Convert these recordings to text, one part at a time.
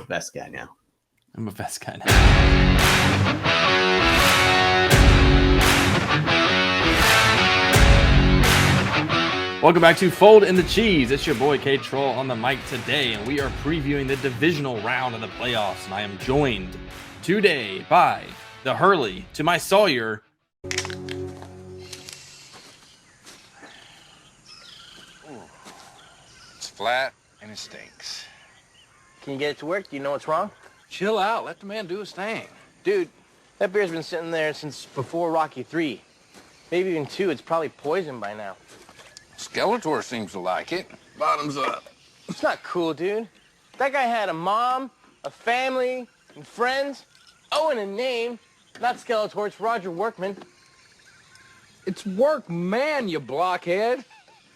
a vest guy now. I'm a vest guy now. Welcome back to Fold in the Cheese. It's your boy K-Troll on the mic today, and we are previewing the divisional round of the playoffs. And I am joined today by the Hurley to my Sawyer. It's flat and it stinks. Can you get it to work? Do you know what's wrong? Chill out. Let the man do his thing. Dude, that beer's been sitting there since before Rocky 3. Maybe even 2. It's probably poisoned by now. Skeletor seems to like it. Bottoms up. It's not cool, dude. That guy had a mom, a family, and friends. Oh, and a name. Not Skeletor, it's Roger Workman. It's Workman, you blockhead.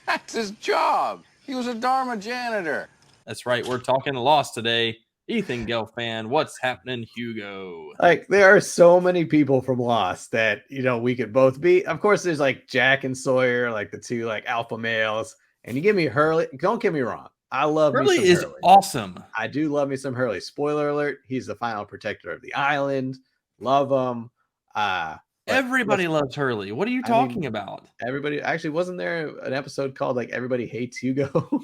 That's his job. He was a Dharma janitor. That's right. We're talking loss today. Ethan Gelfand, what's happening, Hugo? Like, there are so many people from Lost that, we could both be. Of course, there's like Jack and Sawyer, like the two like alpha males. And you give me Hurley. Don't get me wrong. I love Hurley me some is Hurley. awesome. I do love me some Hurley. Spoiler alert. He's the final protector of the island. Love him. Everybody loves Hurley. What are you talking about? Everybody. Actually, wasn't there an episode called like Everybody Hates Hugo?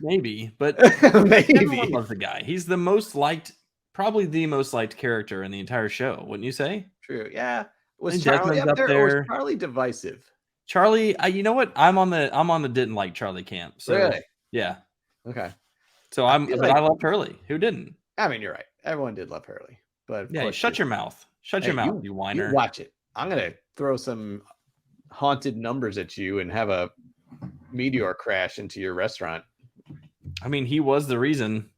Maybe, but maybe everyone loves the guy. He's the most liked, probably the most liked character in the entire show. Wouldn't you say? True. Yeah. Was And Charlie Desmond's up up there, or there. was Charlie divisive? Charlie, you know what? I'm on the didn't like Charlie camp. So Really? yeah. Okay. So I loved Hurley. Who didn't? I mean, you're right. Everyone did love Hurley, but Yeah, shut your mouth. Shut your mouth, you whiner. You watch it. I'm gonna throw some haunted numbers at you and have a meteor crash into your restaurant. I mean, he was the reason.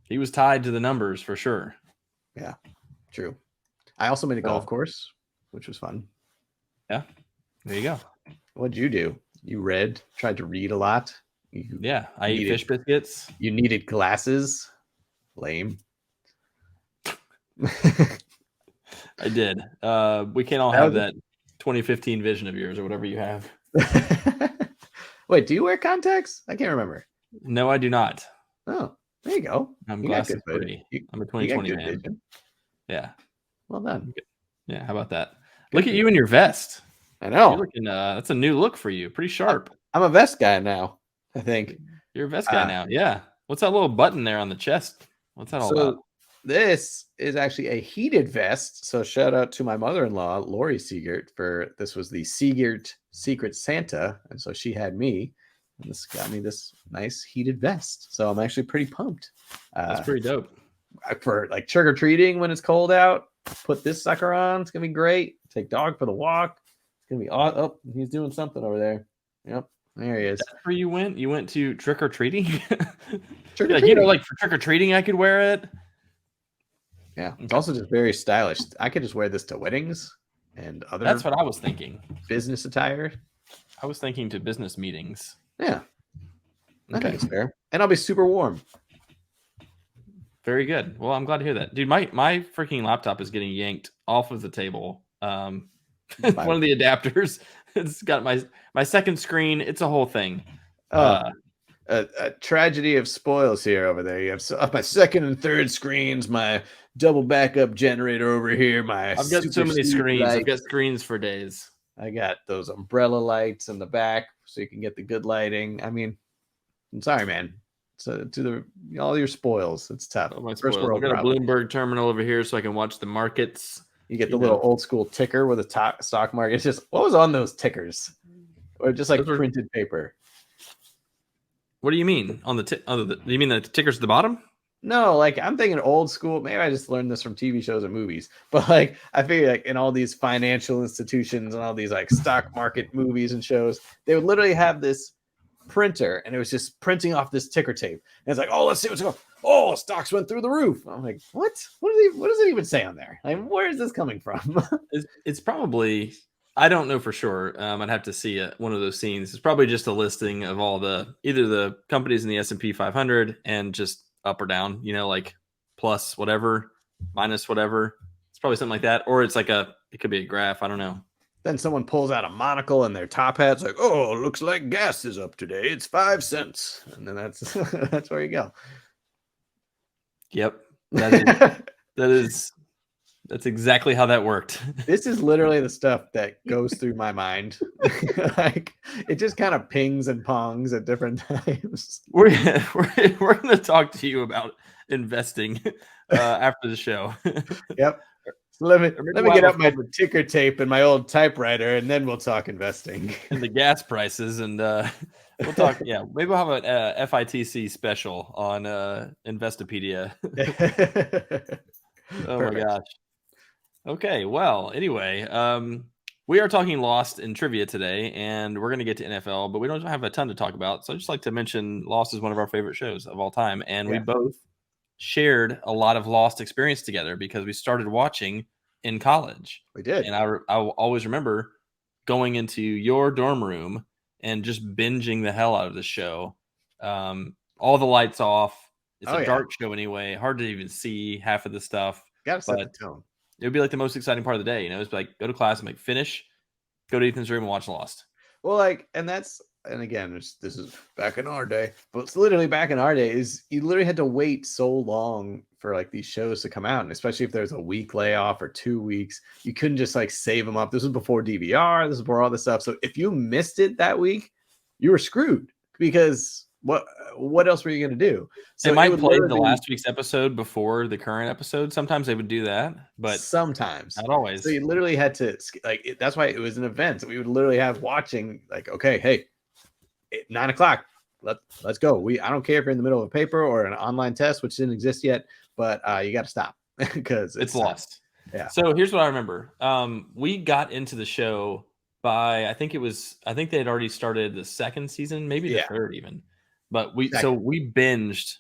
He was tied to the numbers for sure. Yeah, true. I also made a golf course, which was fun. Yeah, there you go. What'd you do? You tried to read a lot. I ate fish biscuits. You needed glasses. Lame. I did. We can't all have that 2015 vision of yours or whatever you have. Wait, do you wear contacts? I can't remember. No, I do not. Oh, there you go. I'm glasses free. I'm a 2020 man. Vision. Yeah. Well done. Yeah, how about that? Look at you in your vest. I know. You're looking, that's a new look for you. Pretty sharp. I'm a vest guy now, I think. You're a vest guy now. Yeah. What's that little button there on the chest? What's that all about? This is actually a heated vest. So shout out to my mother-in-law, Lori Siegert, this was the Siegert Secret Santa. And so she had me, and this got me this nice heated vest. So I'm actually pretty pumped. That's pretty dope. For like trick-or-treating when it's cold out, put this sucker on. It's going to be great. Take dog for the walk. It's going to be awesome. Oh, he's doing something over there. Yep. There he is. That's where you went? You went to trick-or-treating? Trick-or-treating. Like for trick-or-treating, I could wear it. Yeah, it's also just very stylish. I could just wear this to weddings and other. That's what I was thinking. Business attire. I was thinking to business meetings. Yeah, I think it's fair, and I'll be super warm. Very good. Well, I'm glad to hear that, dude. My freaking laptop is getting yanked off of the table. One of the adapters. It's got my second screen. It's a whole thing. A tragedy of spoils here over there. You have my second and third screens, my double backup generator over here. I've got so many screens. Lights. I've got screens for days. I got those umbrella lights in the back so you can get the good lighting. I mean, I'm sorry, man. So to all your spoils, it's tough. Oh, I've got a Bloomberg terminal over here so I can watch the markets. You get the little old school ticker with a stock market. It's just what was on those tickers, or just like printed paper. What do you mean on do you mean the tickers at the bottom? No, like I'm thinking old school. Maybe I just learned this from TV shows and movies, but like I figure like in all these financial institutions and all these like stock market movies and shows, they would literally have this printer and it was just printing off this ticker tape. And it's like, oh, let's see what's going on. Oh, stocks went through the roof. I'm like, what? What does it even say on there? Like, where is this coming from? It's probably, I don't know for sure. I'd have to see one of those scenes. It's probably just a listing of all either the companies in the S&P 500 and just up or down, like plus whatever, minus whatever. It's probably something like that. Or it's like it could be a graph. I don't know. Then someone pulls out a monocle and their top hat's like, oh, looks like gas is up today. It's 5 cents. And then that's where you go. Yep. That's exactly how that worked. This is literally the stuff that goes through my mind. Like it just kind of pings and pongs at different times. We're going to talk to you about investing after the show. Yep. So let me get up my Before ticker tape and my old typewriter, and then we'll talk investing. and the gas prices, and we'll talk. Yeah, maybe we'll have a FITC special on Investopedia. Oh my gosh. Okay, well, anyway, we are talking Lost in trivia today, and we're going to get to NFL, but we don't have a ton to talk about. So I'd just like to mention Lost is one of our favorite shows of all time, and we both shared a lot of Lost experience together because we started watching in college. We did. And I always remember going into your dorm room and just binging the hell out of the show. All the lights off. It's a dark show anyway. Hard to even see half of the stuff. Gotta set the tone. It would be like the most exciting part of the day. You know, it's like go to class and like finish, go to Ethan's room and watch Lost. Well, and again, this is back in our day, but it's literally back in our day is you literally had to wait so long for like these shows to come out. And especially if there's a week layoff or 2 weeks, you couldn't just like save them up. This was before DVR. This was before all this stuff. So if you missed it that week, you were screwed because what else were you going to do? So they might play the last week's episode before the current episode. Sometimes they would do that, but sometimes not always. So you literally had to that's why it was an event. We would literally have watching like, okay, hey, 9 o'clock. Let's go. I don't care if you're in the middle of a paper or an online test, which didn't exist yet, but you got to stop because it's Lost. Yeah. So here's what I remember. We got into the show by I think they had already started the second season, maybe the third even. But we binged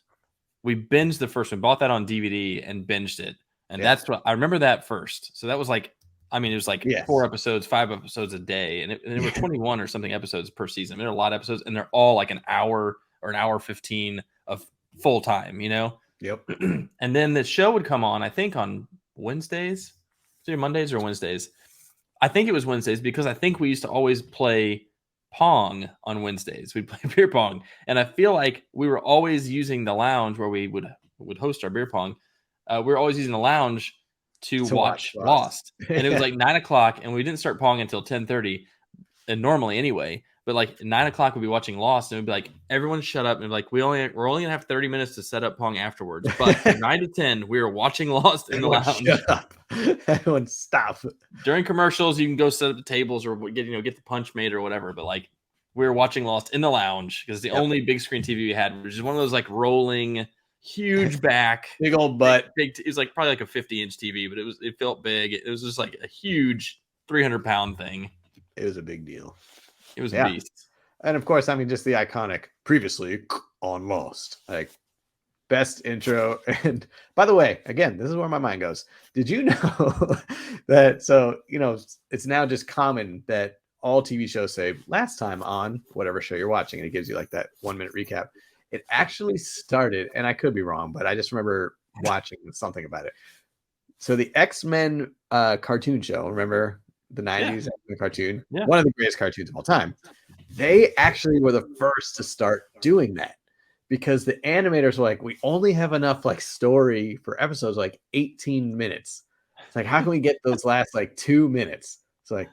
the first one, bought that on DVD and binged it. And that's what I remember that first. So that was like, I mean, it was like 4 episodes, 5 episodes a day. And it were 21 or something episodes per season. I mean, there are a lot of episodes and they're all like an hour or an hour 15 of full time, you know? Yep. And then the show would come on, I think on Wednesdays, so Mondays or Wednesdays. I think it was Wednesdays because I think we used to always play Pong on Wednesdays. We'd play beer pong, and I feel like we were always using the lounge where we would host our beer pong. We were always using the lounge to watch Lost, and it was like 9 o'clock, and we didn't start Pong until 10:30, and normally anyway. But like 9 o'clock, we'd be watching Lost, and it'd be like everyone shut up, and like we're only gonna have 30 minutes to set up Pong afterwards. But from 9 to 10, we were watching Lost in the lounge. Shut up. Everyone stop. During commercials, you can go set up the tables or get the punch made or whatever. But like we were watching Lost in the lounge because the only big screen TV we had, which is one of those like rolling, huge back, big old butt. It was like probably like a 50-inch TV, but it felt big. It was just like a huge 300-pound thing. It was a big deal. It was a beast. And of course, I mean, just the iconic previously on Lost, like best intro. And by the way, again, this is where my mind goes. Did you know that? So, you know, it's now just common that all TV shows say last time on whatever show you're watching, and it gives you like that 1 minute recap. It actually started, and I could be wrong, but I just remember watching something about it. So the X-Men cartoon show, remember the 90s cartoon? Yeah. One of the greatest cartoons of all time. They actually were the first to start doing that because the animators were like, we only have enough like story for episodes like 18 minutes. It's like, how can we get those last like 2 minutes? It's like,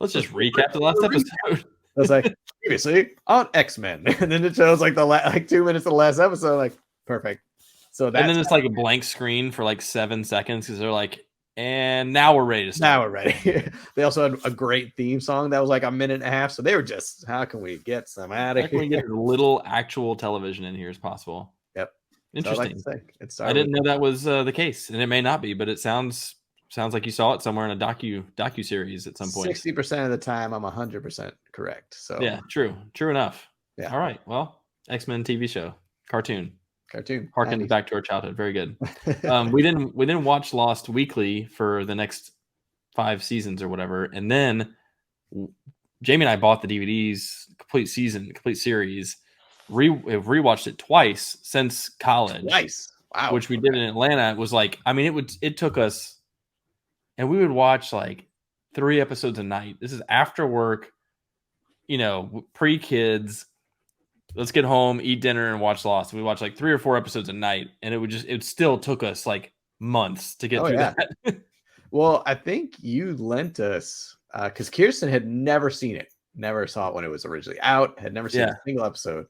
let's just recap the last episode. I was like, previously on X-Men, and then it shows like the 2 minutes of the last episode. Like, perfect. So that's and then it's like a blank screen for like 7 seconds because they're like, and now we're ready to start. Now we're ready. They also had a great theme song that was like a minute and a half. So they were just, how can we get some out of here? How can we get as little actual television in here as possible? Yep. Interesting. So I didn't know that was the case, and it may not be, but it sounds like you saw it somewhere in a docu series at some point. 60% of the time, I'm 100% correct. So yeah, true enough. Yeah. All right. Well, X-Men TV show, cartoon. Harken back to our childhood. Very good. We didn't watch Lost weekly for the next 5 seasons or whatever, and then Jamie and I bought the DVDs, complete series. Rewatched it twice since college. Nice. Wow. Which we did in Atlanta. It was like, I mean, it took us, and we would watch like 3 episodes a night. This is after work, you know, pre-kids. let's get home, eat dinner, and watch Lost. We watched like 3 or 4 episodes a night, and it still took us like months to get through that. Well, I think you lent us because Kirsten had never seen it, never saw it when it was originally out, had never seen a single episode.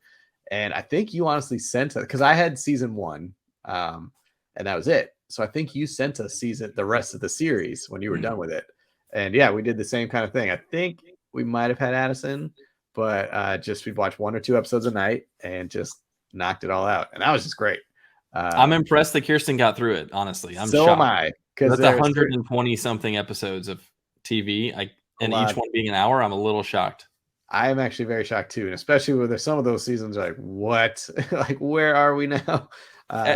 And I think you honestly sent us because I had season 1, and that was it. So I think you sent us the rest of the series when you were done with it. And yeah, we did the same kind of thing. I think we might have had Addison, but just we'd watch 1 or 2 episodes a night and just knocked it all out. And that was just great. I'm impressed that Kirsten got through it. Honestly, I'm so shocked. am I. That's 120 something episodes of TV, and each one being an hour. I'm a little shocked. I am actually very shocked too, and especially with some of those seasons, like what, like where are we now?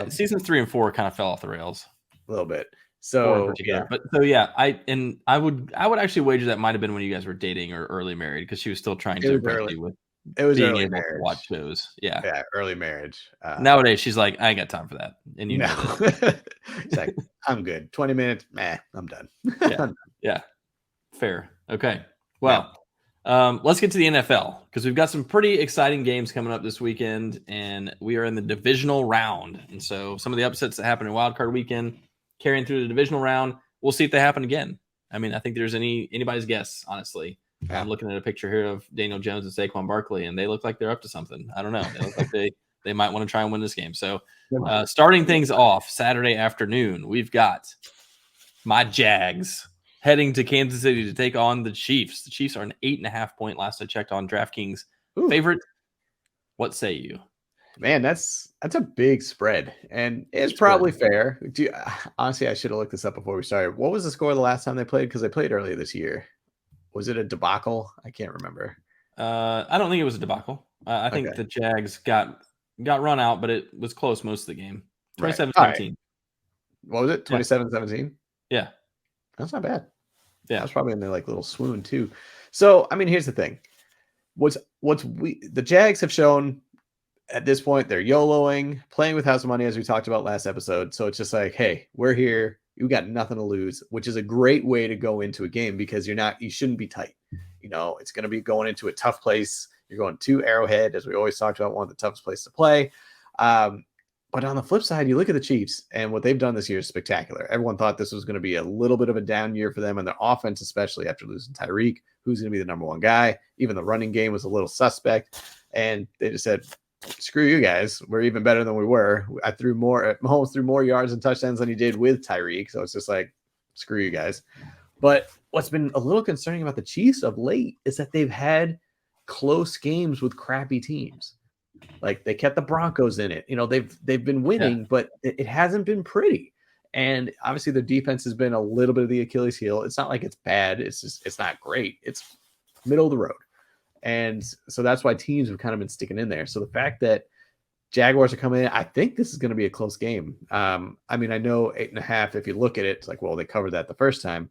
Seasons 3 and 4 kind of fell off the rails a little bit. So yeah, I would actually wager that might have been when you guys were dating or early married because she was still trying to impress you with being able to watch shows. Yeah, early marriage. Nowadays, she's like, I ain't got time for that, and you know, it's like I'm good. 20 minutes, I'm done. Yeah, fair. Okay, well. Let's get to the NFL because we've got some pretty exciting games coming up this weekend, and we are in the divisional round. And so some of the upsets that happened in wildcard weekend carrying through the divisional round, we'll see if they happen again. I mean, I think there's anybody's guess, honestly. Yeah. I'm looking at a picture here of Daniel Jones and Saquon Barkley, and they look like they're up to something. I don't know. They look like they might want to try and win this game. So starting things off Saturday afternoon, we've got my Jags heading to Kansas City to take on the Chiefs. The Chiefs are an 8.5 point last I checked on DraftKings favorite. What say you? Man, that's a big spread, and it's probably fair. Honestly, I should have looked this up before we started. What was the score the last time they played? Because they played earlier this year. Was it a debacle? I can't remember. I don't think it was a debacle. I think the Jags got run out, but it was close most of the game. 27-17. Right. What was it? 27-17? Yeah. That's not bad. Yeah, I was probably in their like little swoon too. So I mean, here's the thing: the Jags have shown at this point they're YOLOing, playing with house money as we talked about last episode. So it's just like, hey, we're here. You got nothing to lose, which is a great way to go into a game because you shouldn't be tight. You know, it's going to be going into a tough place. You're going to Arrowhead, as we always talked about, one of the toughest places to play. But on the flip side, you look at the Chiefs, and what they've done this year is spectacular. Everyone thought this was going to be a little bit of a down year for them, and their offense, especially after losing Tyreek, who's going to be the number one guy. Even the running game was a little suspect, and they just said, screw you guys. We're even better than we were. Mahomes threw more yards and touchdowns than he did with Tyreek, so it's just like, screw you guys. But what's been a little concerning about the Chiefs of late is that they've had close games with crappy teams. Like they kept the Broncos in it. You know, they've been winning, but it hasn't been pretty. And obviously their defense has been a little bit of the Achilles heel. It's not like it's bad. It's not great. It's middle of the road. And so that's why teams have kind of been sticking in there. So the fact that Jaguars are coming in, I think this is going to be a close game. I mean, I know 8.5, if you look at it, it's like, well, they covered that the first time.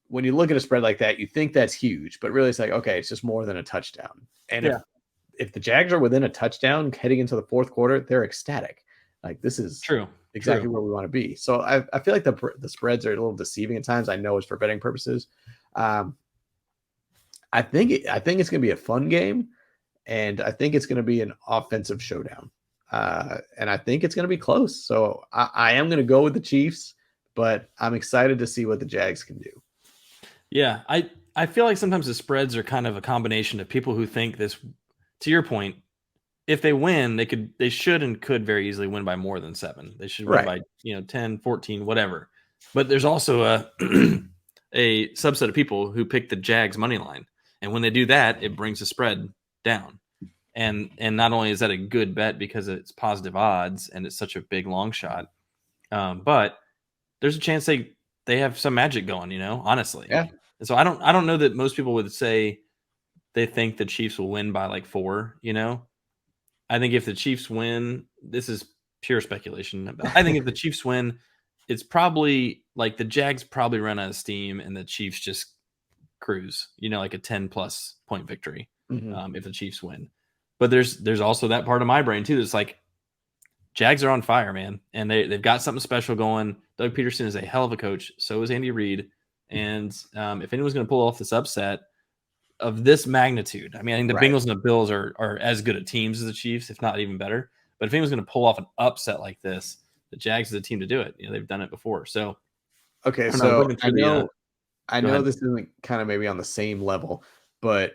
When you look at a spread like that, you think that's huge, but really it's like, okay, it's just more than a touchdown. And if the Jags are within a touchdown heading into the fourth quarter, they're ecstatic. Like this is exactly where we want to be. So I feel like the spreads are a little deceiving at times. I know it's for betting purposes. I think it's going to be a fun game, and I think it's going to be an offensive showdown. And I think it's going to be close. So I am going to go with the Chiefs, but I'm excited to see what the Jags can do. Yeah, I feel like sometimes the spreads are kind of a combination of people who think this. To your point, if they win, they should and could very easily win by more than 7. They should win by 10, 14, whatever. But there's also a a subset of people who pick the Jags money line, and when they do that, it brings the spread down. And not only is that a good bet because it's positive odds and it's such a big long shot, but there's a chance they have some magic going. Honestly, yeah. And so I don't know that most people would say they think the Chiefs will win by like 4, I think if the Chiefs win, this is pure speculation. I think if the Chiefs win, it's probably like the Jags probably run out of steam and the Chiefs just cruise, like a 10+ point victory if the Chiefs win. But there's also that part of my brain too. That's like Jags are on fire, man. And they've got something special going. Doug Peterson is a hell of a coach. So is Andy Reid. And if anyone's going to pull off this upset, of this magnitude. I mean, I think the Right. Bengals and the Bills are as good at teams as the Chiefs, if not even better. But if anyone's going to pull off an upset like this, the Jags is the team to do it. They've done it before. So Okay, I don't know, so looking through I go know ahead. this isn't kind of maybe on the same level, but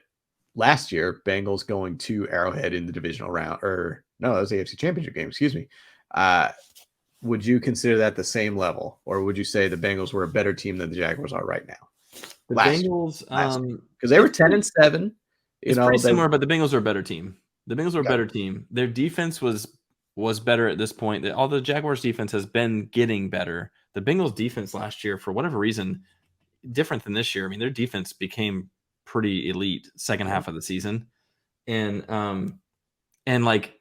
last year Bengals going to Arrowhead in the divisional round, or no, that was the AFC Championship game. Excuse me. Would you consider that the same level, or would you say the Bengals were a better team than the Jaguars are right now? The Last year, Bengals, because they were 10-7. It's pretty similar, but the Bengals are a better team. The Bengals are a Okay. better team. Their defense was better at this point. Although the Jaguars' defense has been getting better, the Bengals' defense last year, for whatever reason, different than this year. I mean, their defense became pretty elite second half of the season, and like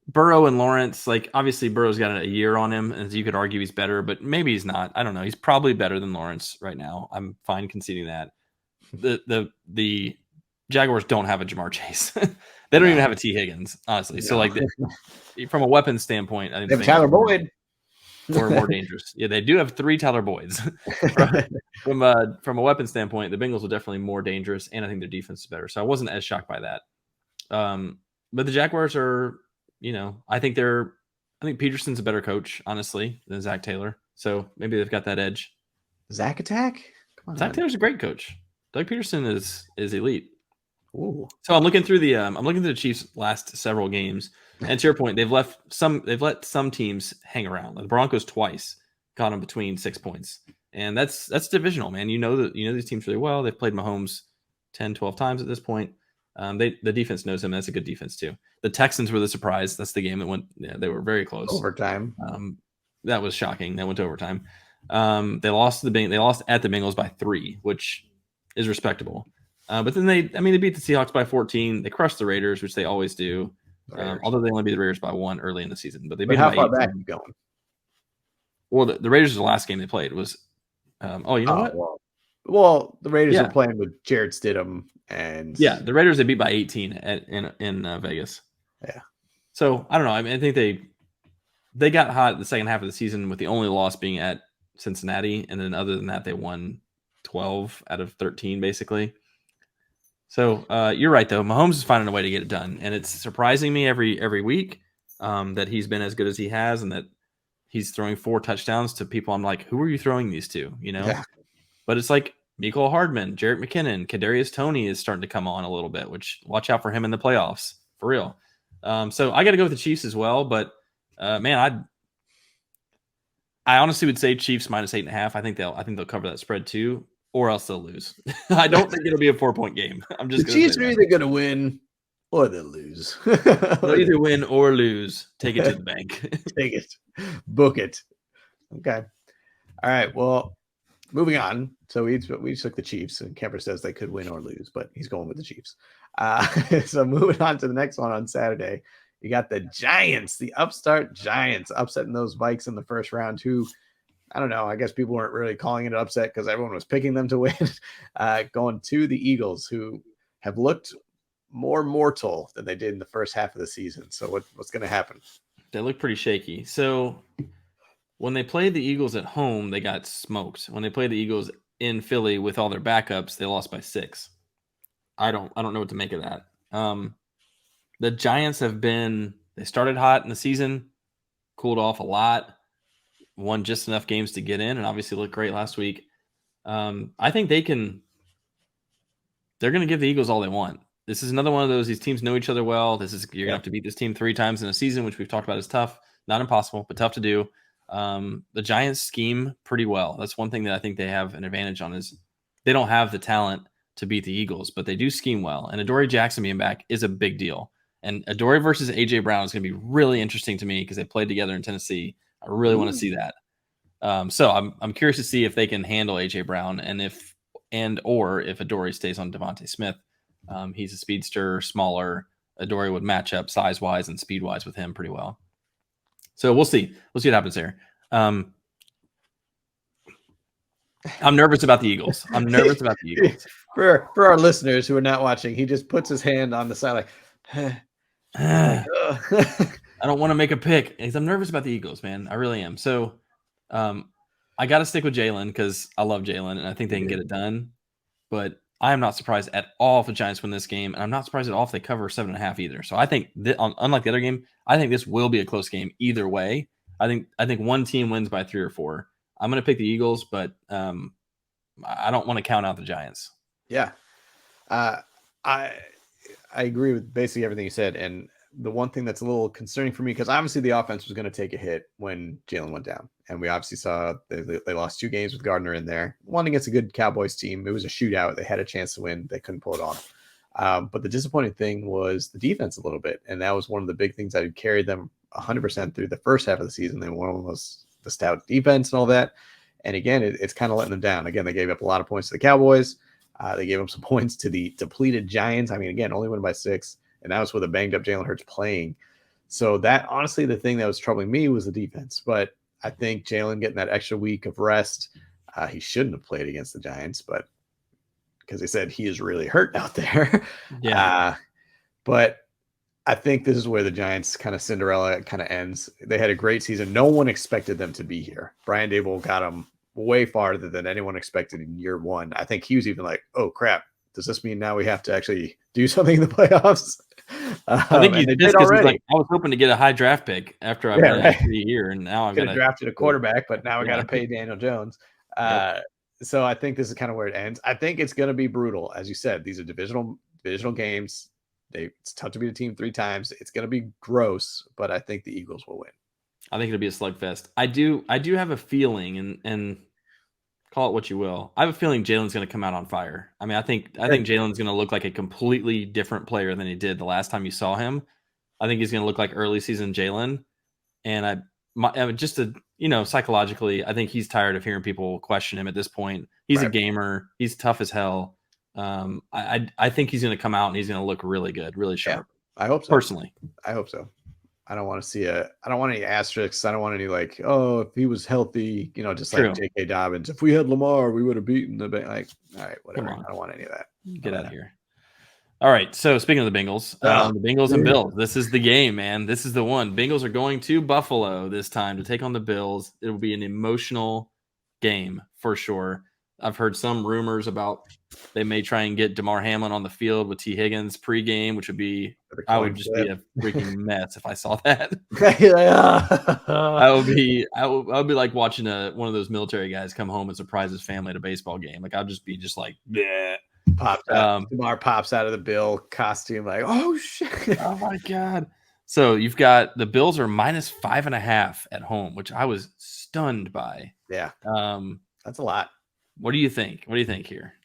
Burrow and Lawrence, like obviously Burrow's got a year on him, and you could argue he's better, but maybe he's not. I don't know. He's probably better than Lawrence right now. I'm fine conceding that. The Jaguars don't have a Jamar Chase. They don't even have a T. Higgins, honestly. So like from a weapons standpoint, I think they have Tyler Boyd. Or more dangerous. Yeah, they do have 3 Tyler Boyds. from a weapons standpoint, the Bengals are definitely more dangerous, and I think their defense is better. So I wasn't as shocked by that. But the Jaguars are, I think Peterson's a better coach, honestly, than Zach Taylor. So maybe they've got that edge. Zach Attack? Come on. Zach Taylor's a great coach. Doug Peterson is elite. Ooh. So I'm looking through the Chiefs' last several games, and to your point, they've let some teams hang around. The Broncos twice got them between 6 points, and that's divisional, man. You know these teams really well. They've played Mahomes 10, 12 times at this point. The defense knows him. That's a good defense too. The Texans were the surprise. That's the game that went. Yeah, they were very close. Overtime. That was shocking. That went to overtime. They lost at the Bengals by 3, which is respectable. But then they beat the Seahawks by 14. They crushed the Raiders, which they always do. Although they only beat the Raiders by 1 early in the season, but they beat how them by far 18. back are you going? Well, the Raiders was the last game they played. It was what? Well, the Raiders were playing with Jared Stidham, and the Raiders they beat by 18 in Vegas. Yeah. So I don't know. I mean, I think they got hot the second half of the season, with the only loss being at Cincinnati, and then other than that, they won 12 out of 13 basically. So you're right, though. Mahomes is finding a way to get it done, and it's surprising me every week that he's been as good as he has, and that he's throwing 4 touchdowns to people. I'm like, who are you throwing these to? Yeah. But it's like Mecole Hardman, Jarrett McKinnon, Kadarius Toney is starting to come on a little bit. Which watch out for him in the playoffs for real. So I got to go with the Chiefs as well, but man, I honestly would say Chiefs minus 8.5. I think they'll cover that spread too. Or else they'll lose. I don't think it'll be a 4-point game. I'm just the Chiefs are either going to win or they'll lose. They'll either win or lose. Take it to the bank. Take it. Book it. Okay. All right. Well, moving on. So we took the Chiefs, and Kemper says they could win or lose, but he's going with the Chiefs. So moving on to the next one on Saturday, you got the Giants, the upstart Giants, upsetting those Vikes in the first round, who, I don't know, I guess people weren't really calling it an upset because everyone was picking them to win. Going to the Eagles, who have looked more mortal than they did in the first half of the season. So what's going to happen? They look pretty shaky. So when they played the Eagles at home, they got smoked. When they played the Eagles in Philly with all their backups, they lost by 6. I don't know what to make of that. The Giants they started hot in the season, cooled off a lot, won just enough games to get in, and obviously looked great last week. I think they're going to give the Eagles all they want. This is another one of those, these teams know each other well. You're going to have to beat this team 3 times in a season, which we've talked about is tough. Not impossible, but tough to do. The Giants scheme pretty well. That's one thing that I think they have an advantage on, is they don't have the talent to beat the Eagles, but they do scheme well. And Adoree Jackson being back is a big deal. And Adoree versus A.J. Brown is going to be really interesting to me because they played together in Tennessee. I really want to see that. So I'm curious to see if they can handle A.J. Brown, and if Adoree stays on Devontae Smith. He's a speedster, smaller. Adoree would match up size-wise and speed-wise with him pretty well. So we'll see. We'll see what happens there. I'm nervous about the Eagles. For our listeners who are not watching, he just puts his hand on the side like, I don't want to make a pick. I'm nervous about the Eagles, man. I really am. So I got to stick with Jalen because I love Jalen and I think they can get it done. But I am not surprised at all if the Giants win this game, and I'm not surprised at all if they cover 7.5 either. So I think unlike the other game, I think this will be a close game either way. I think one team wins by 3 or 4. I'm going to pick the Eagles, but I don't want to count out the Giants. Yeah, I agree with basically everything you said, and the one thing that's a little concerning for me, because obviously the offense was going to take a hit when Jalen went down, and we obviously saw they lost 2 games with Gardner in there. One against a good Cowboys team. It was a shootout. They had a chance to win. They couldn't pull it off. But the disappointing thing was the defense a little bit, and that was one of the big things that had carried them 100% through the first half of the season. They were almost the stout defense and all that. And again, it's kind of letting them down. Again, they gave up a lot of points to the Cowboys. They gave them some points to the depleted Giants. I mean, again, only win by 6. And that was with a banged up Jalen Hurts playing. So that honestly, the thing that was troubling me was the defense. But I think Jalen getting that extra week of rest, he shouldn't have played against the Giants, but because they said he is really hurt out there. Yeah. But I think this is where the Giants kind of Cinderella kind of ends. They had a great season. No one expected them to be here. Brian Dable got them way farther than anyone expected in year 1. I think he was even like, oh, crap. Does this mean now we have to actually do something in the playoffs? I think he did because like, I was hoping to get a high draft pick after I've been right. a year, and now I've got drafted a quarterback, but now I got to pay Daniel Jones. So I think this is kind of where it ends. I think it's going to be brutal, as you said. These are divisional games. It's tough to beat a team 3 times. It's going to be gross, but I think the Eagles will win. I think it'll be a slugfest. I do have a feeling, and call it what you will. I have a feeling Jalen's going to come out on fire. I mean, I think Jalen's going to look like a completely different player than he did the last time you saw him. I think he's going to look like early season Jalen. And psychologically, I think he's tired of hearing people question him at this point. He's a gamer. He's tough as hell. I think he's going to come out and he's going to look really good, really sharp. Yeah, I hope so. Personally, I hope so. I don't want any asterisks. I don't want any like, oh, if he was healthy, just like J.K. Dobbins. If we had Lamar, we would have beaten the like. All right, whatever. I don't want any of that. Get out of here. All right. So speaking of the Bengals, the Bengals and Bills. This is the game, man. This is the one. Bengals are going to Buffalo this time to take on the Bills. It will be an emotional game for sure. I've heard some rumors about they may try and get DeMar Hamlin on the field with T. Higgins pregame, which would be I would just be a freaking mess if I saw that. I would be like watching one of those military guys come home and surprise his family at a baseball game. Like I'd just be just like, yeah. DeMar pops out of the Bill costume, like, oh shit, oh my god. So you've got the Bills are -5.5 at home, which I was stunned by. Yeah, that's a lot. What do you think? What do you think here?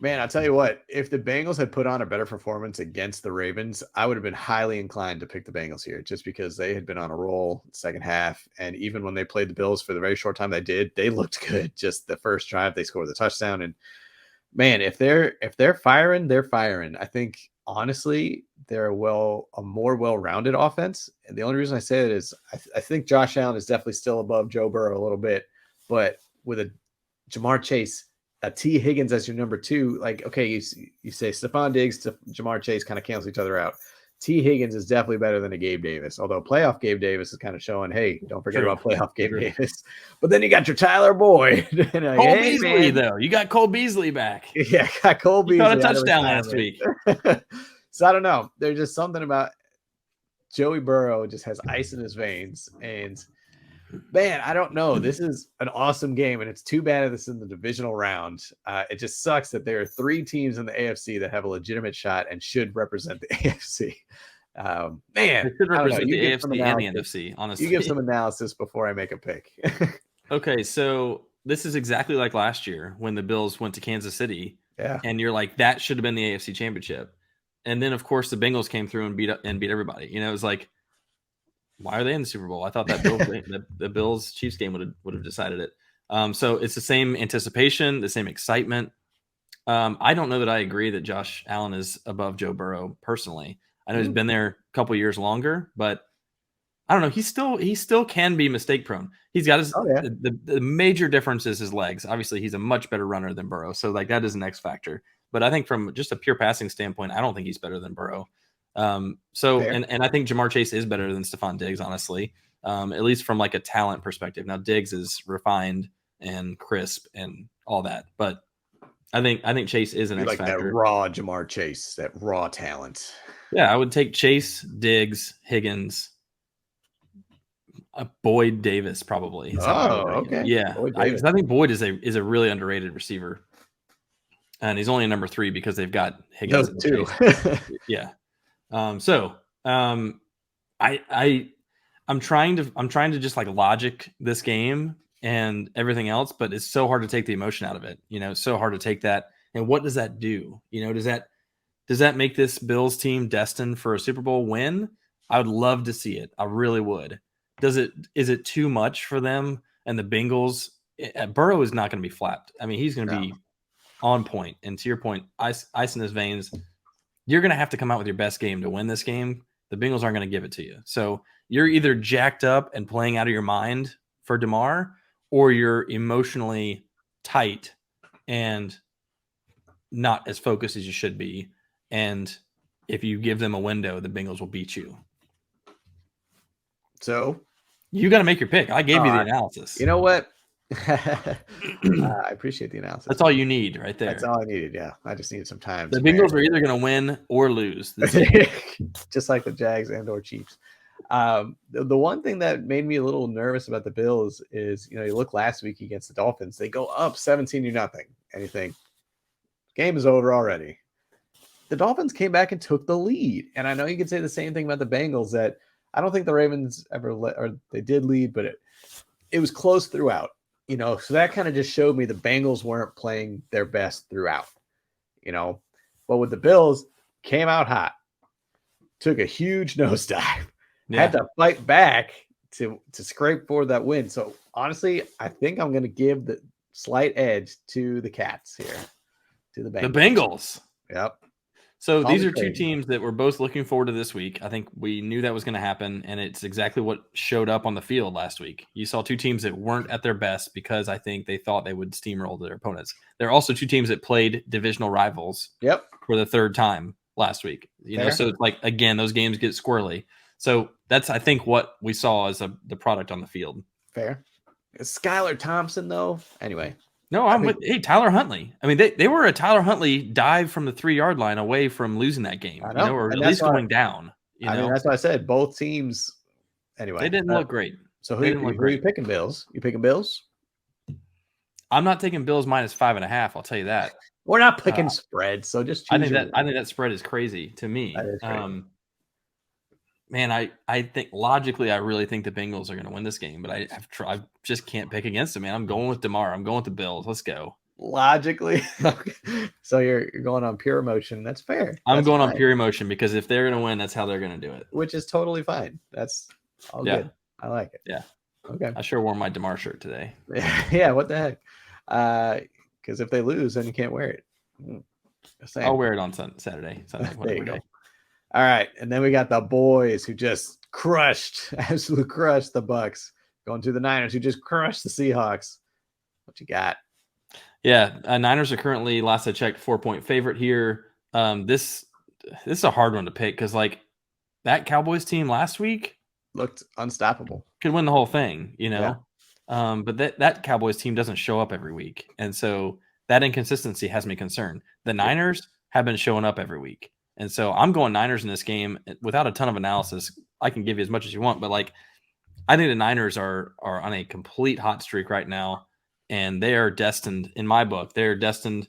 Man, I'll tell you what, if the Bengals had put on a better performance against the Ravens, I would have been highly inclined to pick the Bengals here just because they had been on a roll second half. And even when they played the Bills for the very short time they looked good. Just the first drive, they scored the touchdown. And man, if they're firing, they're firing. I think, honestly, they're a more well-rounded offense. And the only reason I say it is I think Josh Allen is definitely still above Joe Burrow a little bit. But with a Jamar Chase, a T. Higgins as your number 2, like, okay, you say Stephon Diggs to Jamar Chase kind of cancel each other out. T. Higgins is definitely better than a Gabe Davis, although playoff Gabe Davis is kind of showing, hey, don't forget about playoff Gabe Davis. But then you got your Tyler Boyd. Like, Cole Beasley, though. You got Cole Beasley back. Yeah, got Cole Beasley. Got a touchdown last week. So I don't know. There's just something about Joey Burrow just has ice in his veins. And man, I don't know. This is an awesome game, and it's too bad that it's in the divisional round. It just sucks that there are 3 teams in the AFC that have a legitimate shot and should represent the AFC. Man, it should represent the AFC and the NFC, honestly. You give some analysis before I make a pick. Okay, so this is exactly like last year when the Bills went to Kansas City. Yeah. And you're like, that should have been the AFC Championship. And then, of course, the Bengals came through and beat everybody. It was like, why are they in the Super Bowl? I thought that the Bills Chiefs game would have decided it. So it's the same anticipation, the same excitement. I don't know that I agree that Josh Allen is above Joe Burrow personally. I know he's been there a couple years longer, but I don't know. He still can be mistake prone. He's got the major difference is his legs. Obviously, he's a much better runner than Burrow, so like that is an X factor. But I think from just a pure passing standpoint, I don't think he's better than Burrow. And I think Jamar Chase is better than Stephon Diggs, honestly, at least from like a talent perspective. Now Diggs is refined and crisp and all that, but I think Chase is an You X like that factor. raw Jamar Chase, that raw talent. Yeah, I would take Chase, Diggs, Higgins, Boyd Davis probably. Is how I would rank him. Okay. Yeah, Boyd I Davis. think Boyd is a really underrated receiver, and he's only number 3 because they've got Higgins Those and two. Chase. Yeah. I'm trying to just like logic this game and everything else, but it's so hard to take the emotion out of it. It's so hard to take that. And what does that do? Does that make this Bills team destined for a Super Bowl win? I would love to see it. I really would. Is it too much for them and the Bengals? Burrow is not going to be flapped. I mean, he's going to be on point. And to your point, ice in his veins. You're going to have to come out with your best game to win this game. The Bengals aren't going to give it to you. So you're either jacked up and playing out of your mind for DeMar, or you're emotionally tight and not as focused as you should be. And if you give them a window, the Bengals will beat you. So you got to make your pick. I gave you the analysis. You know what? I appreciate the analysis. That's all you need right there. That's all I needed. Yeah. I just needed some time. The Bengals are either going to win or lose. Just like the Jags and or Chiefs. The one thing that made me a little nervous about the Bills is, you look last week against the Dolphins, they go up 17-0, and you think game is over already. The Dolphins came back and took the lead. And I know you could say the same thing about the Bengals, that I don't think the Ravens ever or they did lead, but it was close throughout, so that kind of just showed me the Bengals weren't playing their best throughout, but with the Bills, came out hot, took a huge nosedive, had to fight back to scrape for that win. So honestly, I think I'm going to give the slight edge to the Cats here, to the Bengals. The Bengals. Yep. So these are two teams that we're both looking forward to this week. I think we knew that was going to happen, and it's exactly what showed up on the field last week. You saw two teams that weren't at their best because I think they thought they would steamroll their opponents. There are also two teams that played divisional rivals for the third time last week. So it's like, again, those games get squirrely. So that's, I think, what we saw as the product on the field. Fair. Skylar Thompson, though. Anyway. No, Tyler Huntley. I mean, they were a Tyler Huntley dive from the 3-yard line away from losing that game, or at least going down. I mean, that's what I said. Both teams, anyway. They didn't look great. So who are you picking, Bills? You picking Bills? I'm not taking Bills minus 5.5. I'll tell you that. We're not picking spreads, so just choose. I think that spread is crazy to me. That is crazy. Man, I think logically, I really think the Bengals are going to win this game, but I just can't pick against them, man. I'm going with DeMar. I'm going with the Bills. Let's go. Logically. So you're going on pure emotion. That's fair. I'm going on pure emotion because if they're going to win, that's how they're going to do it. Which is totally fine. That's all good. I like it. Yeah. Okay. I sure wore my DeMar shirt today. Yeah, what the heck? Because if they lose, then you can't wear it. I'll wear it on Saturday. Sunday, there you go. Day. All right, and then we got the boys who just absolutely crushed the Bucks, going to the Niners who just crushed the Seahawks. What you got? Yeah, Niners are currently, last I checked, 4-point favorite here. This is a hard one to pick because like that Cowboys team last week looked unstoppable, could win the whole thing, but that Cowboys team doesn't show up every week, and so that inconsistency has me concerned. The Niners have been showing up every week. And so I'm going Niners in this game without a ton of analysis. I can give you as much as you want, but like I think the Niners are on a complete hot streak right now, and they are destined, in my book, they're destined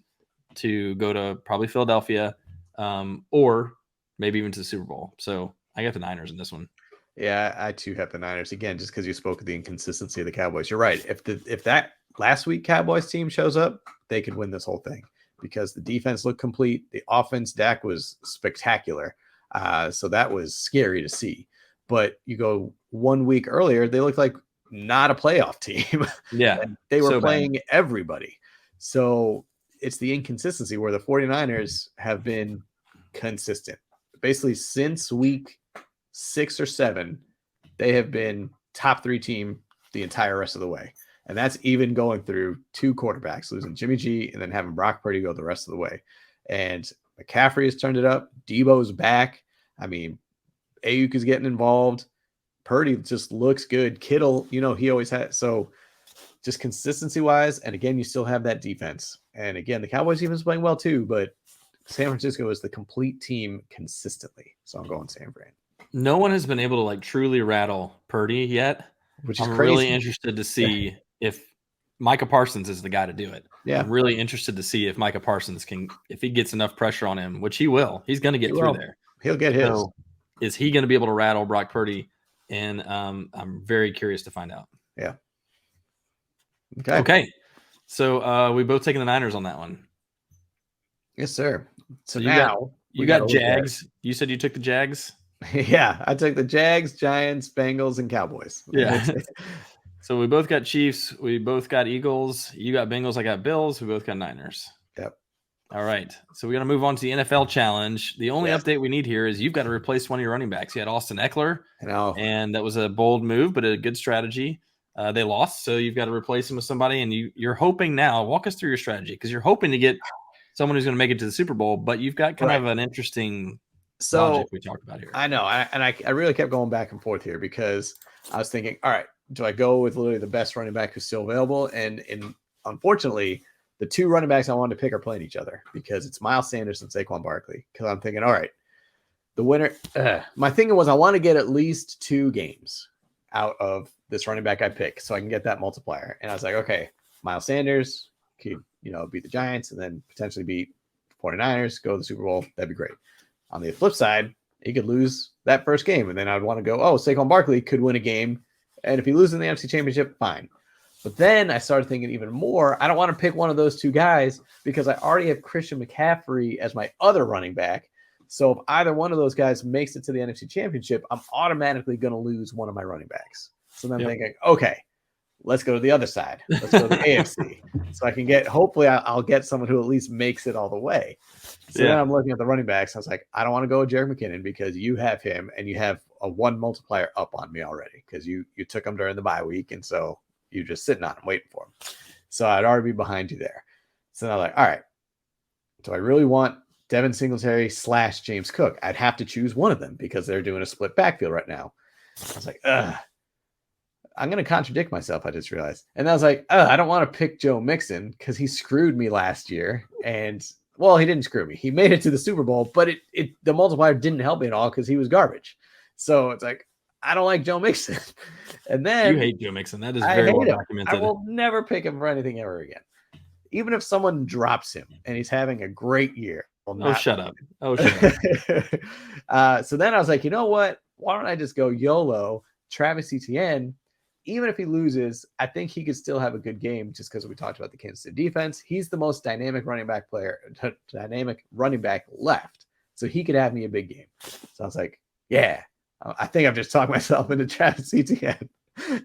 to go to probably Philadelphia, or maybe even to the Super Bowl. So I got the Niners in this one. Yeah, I too have the Niners again, just because you spoke of the inconsistency of the Cowboys. You're right. If that last week Cowboys team shows up, they could win this whole thing. Because the defense looked complete. The offense, Dak was spectacular. So that was scary to see. But you go 1 week earlier, they looked like not a playoff team. Yeah. They were playing everybody. So it's the inconsistency where the 49ers have been consistent. Basically, since week 6 or 7, they have been top 3 team the entire rest of the way. And that's even going through 2 quarterbacks, losing Jimmy G and then having Brock Purdy go the rest of the way. And McCaffrey has turned it up. Debo's back. I mean, Ayuk is getting involved. Purdy just looks good. Kittle, he always had. So just consistency wise. And again, you still have that defense. And again, the Cowboys defense is playing well too, but San Francisco is the complete team consistently. So I'm going San Fran. No one has been able to like truly rattle Purdy yet. Which is I'm crazy. really interested to see if Micah Parsons is the guy to do it. Yeah. I'm really interested to see if Micah Parsons can, if he gets enough pressure on him, which he will. He's going to get through there. He'll get his. So is he going to be able to rattle Brock Purdy? And I'm very curious to find out. Yeah. Okay. So we both taking the Niners on that one. Yes, sir. So you now you got Jags. You said you took the Jags? Yeah, I took the Jags, Giants, Bengals, and Cowboys. Yeah. So we both got Chiefs. We both got Eagles. You got Bengals. I got Bills. We both got Niners. Yep. All right. So we're going to move on to the NFL challenge. The only update we need here is you've got to replace one of your running backs. You had Austin Eckler. I know. And that was a bold move, but a good strategy. They lost, so you've got to replace him with somebody. And you're hoping now, walk us through your strategy, because you're hoping to get someone who's going to make it to the Super Bowl, but you've got kind of an interesting logic we talked about here. I know. I really kept going back and forth here because I was thinking, all right, do I go with literally the best running back who's still available? And unfortunately, the two running backs I wanted to pick are playing each other because it's Miles Sanders and Saquon Barkley. Because I'm thinking, all right, the winner. My thinking was I want to get at least 2 games out of this running back I pick so I can get that multiplier. And I was like, okay, Miles Sanders could, beat the Giants and then potentially beat 49ers, go to the Super Bowl. That'd be great. On the flip side, he could lose that first game. And then I'd want to go, Saquon Barkley could win a game. And if he loses in the NFC Championship, fine. But then I started thinking even more, I don't want to pick one of those 2 guys because I already have Christian McCaffrey as my other running back. So if either one of those guys makes it to the NFC Championship, I'm automatically going to lose one of my running backs. So then I'm thinking, okay, let's go to the other side. Let's go to the AFC. So I can hopefully I'll get someone who at least makes it all the way. So then I'm looking at the running backs. I was like, I don't want to go with Jerick McKinnon because you have him and you have a 1 multiplier up on me already because you took him during the bye week. And so you're just sitting on him waiting for him. So I'd already be behind you there. So I'm like, all right, do I really want Devin Singletary / James Cook? I'd have to choose one of them because they're doing a split backfield right now. I was like, I'm going to contradict myself, I just realized. And I was like, I don't want to pick Joe Mixon because he screwed me last year. And, well, he didn't screw me. He made it to the Super Bowl, but the multiplier didn't help me at all because he was garbage. So it's like, I don't like Joe Mixon. And then... You hate Joe Mixon. That is very well documented. I will never pick him for anything ever again. Even if someone drops him and he's having a great year. Shut up. So then I was like, you know what? Why don't I just go YOLO, Travis Etienne? Even if he loses, I think he could still have a good game just because we talked about the Kansas City defense. He's the most dynamic running back left. So he could have me a big game. So I was like, yeah, I think I've just talked myself into Travis Etienne.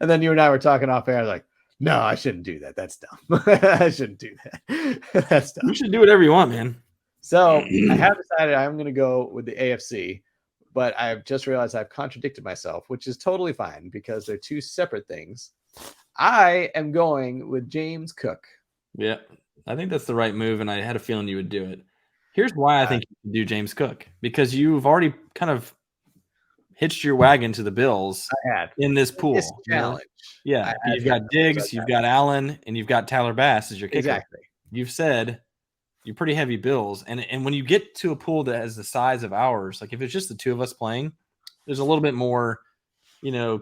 And then you and I were talking off air. I was like, no, I shouldn't do that. That's dumb. I shouldn't do that. That's dumb. You should do whatever you want, man. So I have decided I'm going to go with the AFC. But I've just realized I've contradicted myself, which is totally fine because they're 2 separate things. I am going with James Cook. Yeah, I think that's the right move, and I had a feeling you would do it. Here's why I think you can do James Cook, because you've already kind of hitched your wagon to the Bills in this pool. This challenge. Yeah, you've got Diggs, you've got Allen, and you've got Tyler Bass as your kicker. Exactly. You've said you're pretty heavy Bills. And when you get to a pool that has the size of ours, like if it's just the 2 of us playing, there's a little bit more,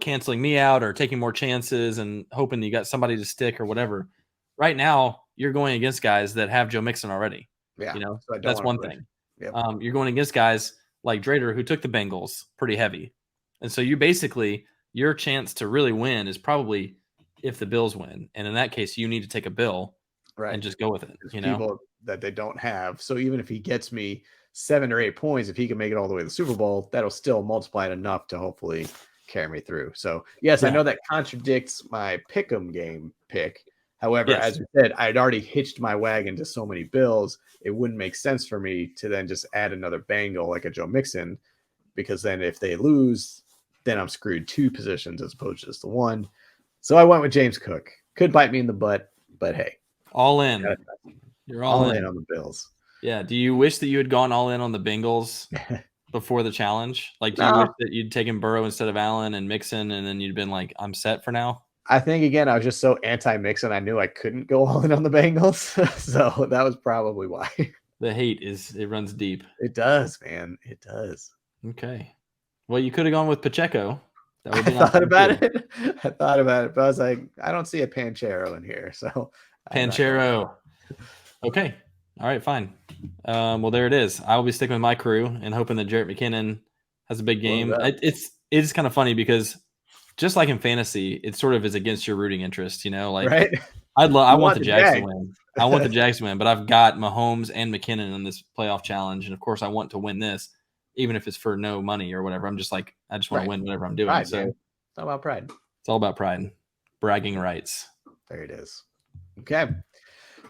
canceling me out or taking more chances and hoping you got somebody to stick or whatever. Right now, you're going against guys that have Joe Mixon already. Yeah. So that's one thing. Yep. You're going against guys like Drader who took the Bengals pretty heavy. And so you basically, your chance to really win is probably if the Bills win. And in that case, you need to take a Bill and just go with it. People that they don't have. So even if he gets me 7 or 8 points, if he can make it all the way to the Super Bowl, that'll still multiply it enough to hopefully carry me through. So yes, I know that contradicts my pick'em game pick. However, as we said, I'd already hitched my wagon to so many Bills. It wouldn't make sense for me to then just add another Bengal like a Joe Mixon, because then if they lose, then I'm screwed 2 positions as opposed to just the 1. So I went with James Cook. Could bite me in the butt, but hey. All in. You're all in on the Bills. Yeah. Do you wish that you had gone all in on the Bengals before the challenge? Like, do you wish that you'd taken Burrow instead of Allen and Mixon, and then you'd been like, I'm set for now? I think again, I was just so anti-Mixon. I knew I couldn't go all in on the Bengals, so that was probably why. The hate it runs deep. It does, man. It does. Okay. Well, you could have gone with Pacheco. That would I be thought about it. I thought about it, but I was like, I don't see a Panchero in here, so Panchero. Okay. All right, fine. Well, there it is. I will be sticking with my crew and hoping that Jarrett McKinnon has a big game. It's kind of funny because just like in fantasy, it sort of is against your rooting interest, like right. I want the Jags to win. I want the Jags to win, but I've got Mahomes and McKinnon in this playoff challenge, and of course I want to win this, even if it's for no money or whatever. I'm just like, I just want to win whatever I'm doing. Pride, so man. It's all about pride. It's all about pride, bragging rights. There it is. Okay.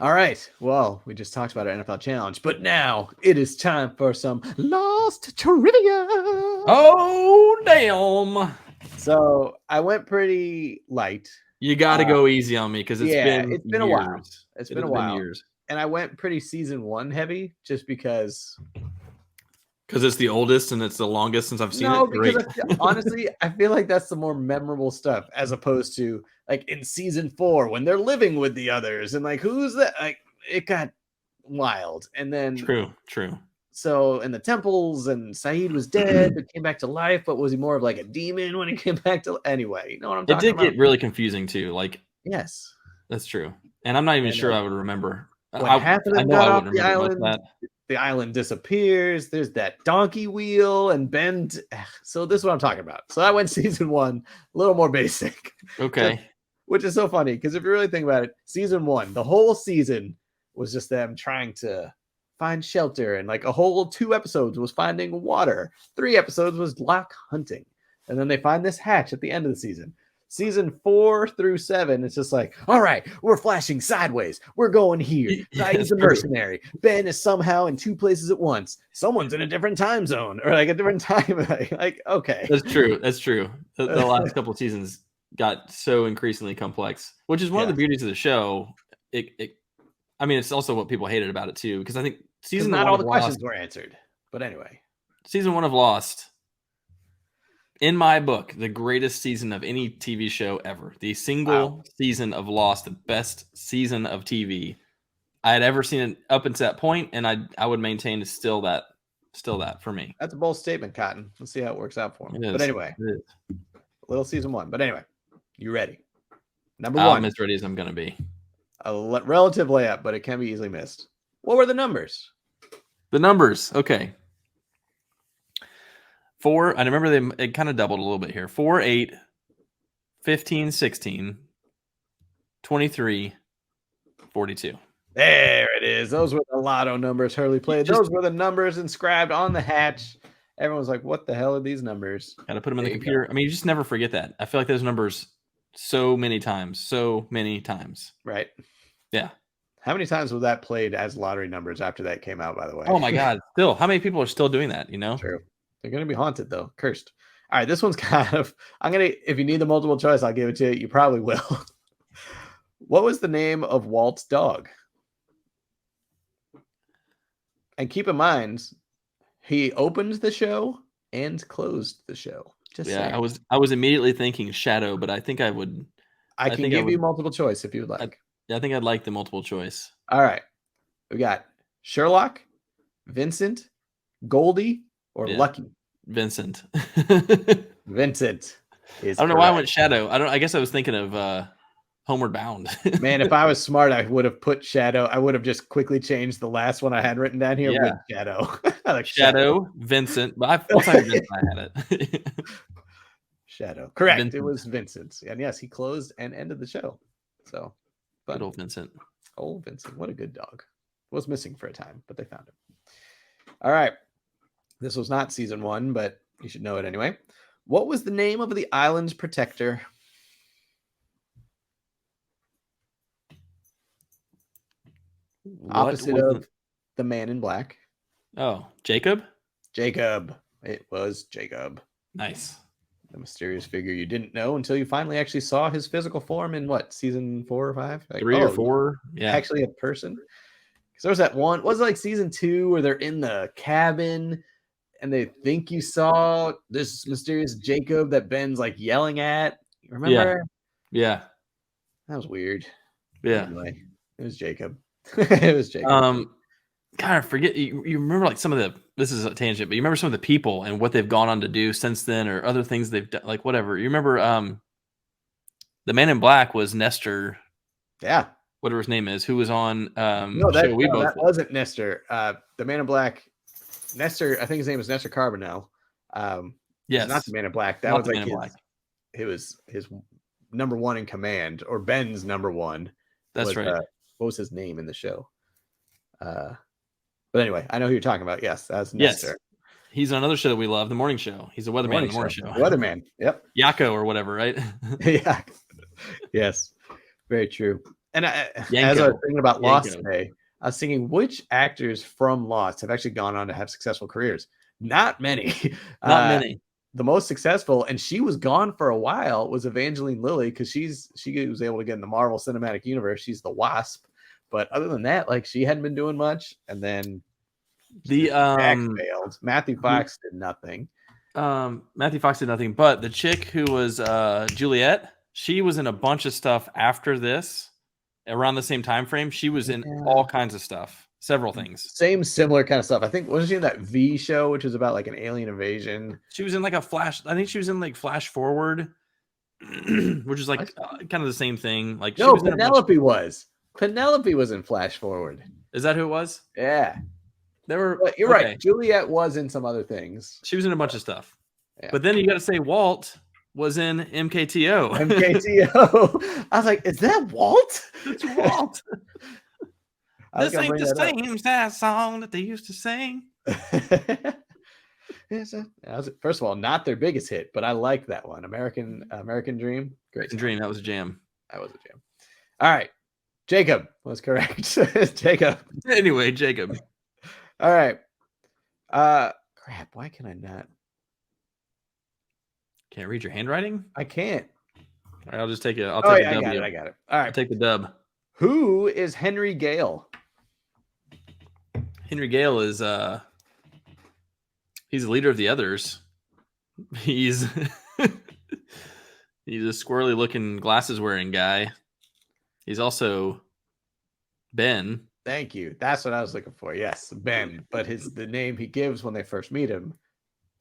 All right. Well, we just talked about our NFL challenge, but now it is time for some Lost Trivia. Oh, damn. So I went pretty light. You got to go easy on me because it's been a while. It's been a while. Years. And I went pretty season 1 heavy just because it's the oldest and it's the longest since I've seen it. Because honestly, I feel like that's the more memorable stuff as opposed to like in season 4 when they're living with the others and like who's that? Like it got wild. And then true. So in the temples and Saeed was dead, but came back to life. But was he more of like a demon when he came back to anyway? You know what I'm talking about? It did get really confusing too. Like yes, that's true. And I'm not even sure I would remember. When half of them got off the island, the island disappears. There's that donkey wheel and Ben. So this is what I'm talking about. So I went season 1, a little more basic. Okay. Which is so funny because if you really think about it, season 1, the whole season was just them trying to find shelter, and like a whole 2 episodes was finding water. 3 episodes was lock hunting. And then they find this hatch at the end of the season. Season 4 through 7, it's just like, all right, we're flashing sideways. We're going here. He's a mercenary. Ben is somehow in 2 places at once. Someone's in a different time zone or like a different time. Like, okay. That's true. The last couple of seasons got so increasingly complex, which is one of the beauties of the show. I mean, it's also what people hated about it too, because I think season not 1 all the questions were answered. But anyway, season 1 of Lost, in my book, the greatest season of any TV show ever. The single season of Lost, the best season of TV I had ever seen it up until that point, and I would maintain it's still that for me. That's a bold statement, Cotton. Let's see how it works out for him. But anyway, little season 1. But anyway, you ready? Number 1. I'm as ready as I'm going to be. A relative layup, but it can be easily missed. What were the numbers? The numbers. Okay. 4, I remember it kind of doubled a little bit here. 4, 8, 15, 16, 23, 42. There it is. Those were the lotto numbers Hurley played. Those were the numbers inscribed on the hatch. Everyone's like, what the hell are these numbers? Got to put them in the computer. I mean, you just never forget that. I feel like those numbers so many times. Right. Yeah. How many times was that played as lottery numbers after that came out, by the way? Oh, my God. Still, how many people are still doing that, True. They're going to be haunted, though. Cursed. All right, this one's kind of... if you need the multiple choice, I'll give it to you. You probably will. What was the name of Walt's dog? And keep in mind, he opened the show and closed the show. Just saying. I was immediately thinking Shadow, but I think I would... I can give you multiple choice if you would like. I think I'd like the multiple choice. All right. We got Sherlock, Vincent, Goldie, or Lucky. Vincent. Vincent. I don't know why I went Shadow. I guess I was thinking of Homeward Bound. Man, if I was smart, I would have put Shadow. I would have just quickly changed the last one I had written down here with Shadow. Like Shadow, Vincent. But I had it. Shadow. Correct. Vincent. It was Vincent. And yes, he closed and ended the show. So, good old Vincent. Old Vincent. What a good dog. Was missing for a time, but they found him. All right. This was not season 1, but you should know it anyway. What was the name of the island's protector? Opposite of the man in black. Oh, Jacob? Jacob. It was Jacob. Nice. The mysterious figure you didn't know until you finally actually saw his physical form in what, season 4 or 5? Like, 3 or 4. Yeah. Actually a person. Because there was that one, was it like season 2 where they're in the cabin and they think you saw this mysterious Jacob that Ben's like yelling at? Remember? Yeah. That was weird. Yeah. Anyway, it was Jacob. It was Jacob. God, I forget. You remember like some of the. This is a tangent, but you remember some of the people and what they've gone on to do since then, or other things they've done, like whatever. You remember the Man in Black was Nestor, Yeah. whatever his name is, who was on No, show we both that wasn't Nestor. The Man in Black, Nestor. I think his name was Nestor Carbonell. Yes, not the Man in Black. That not was the like Man in Black. It was his number one in command, or Ben's number one. That's right. What was his name in the show? But anyway, I know who you're talking about. Yes, that's Nestor. Yes. He's on another show that we love, The Morning Show. He's a weatherman on The Morning Show. Weatherman. Yep. Yakko or whatever, right? Yeah. Yes. Very true. And as Yanko. I was thinking about Lost today, I was thinking which actors from Lost have actually gone on to have successful careers. Not many. Not many. The most successful, and she was gone for a while, was Evangeline Lilly, because she was able to get in the Marvel Cinematic Universe. She's the Wasp. But other than that, like, she hadn't been doing much. And then the failed. Matthew Fox did nothing. Matthew Fox did nothing. But the chick who was Juliet, she was in a bunch of stuff after this, around the same time frame. She was in all kinds of stuff, several things. Similar kind of stuff. I think, wasn't she in that V show, which was about like an alien invasion? She was in like a Flash. I think she was in like Flash Forward, which is like kind of the same thing. Like, no, Penelope was. Penelope was in Flash Forward. Is that who it was? Yeah. There were. But you're right. Juliet was in some other things. She was in a bunch of stuff. Yeah. But then you got to say Walt was in MKTO. MKTO. I was like, is that Walt? It's Walt. This ain't the same sad song that they used to sing. First of all, not their biggest hit, but I like that one. American Dream. Great Dream. That was a jam. That was a jam. All right. Jacob was correct. Jacob. Anyway, Jacob. All right. Crap. Why can I not? Can't read your handwriting? I can't. All right, I'll just take it. I'll take the W. I got it. All right. I'll take the dub. Who is Henry Gale? Henry Gale is he's the leader of the others. He's a squirrely looking glasses wearing guy. He's also Ben. Thank you. That's what I was looking for. Yes, Ben. But the name he gives when they first meet him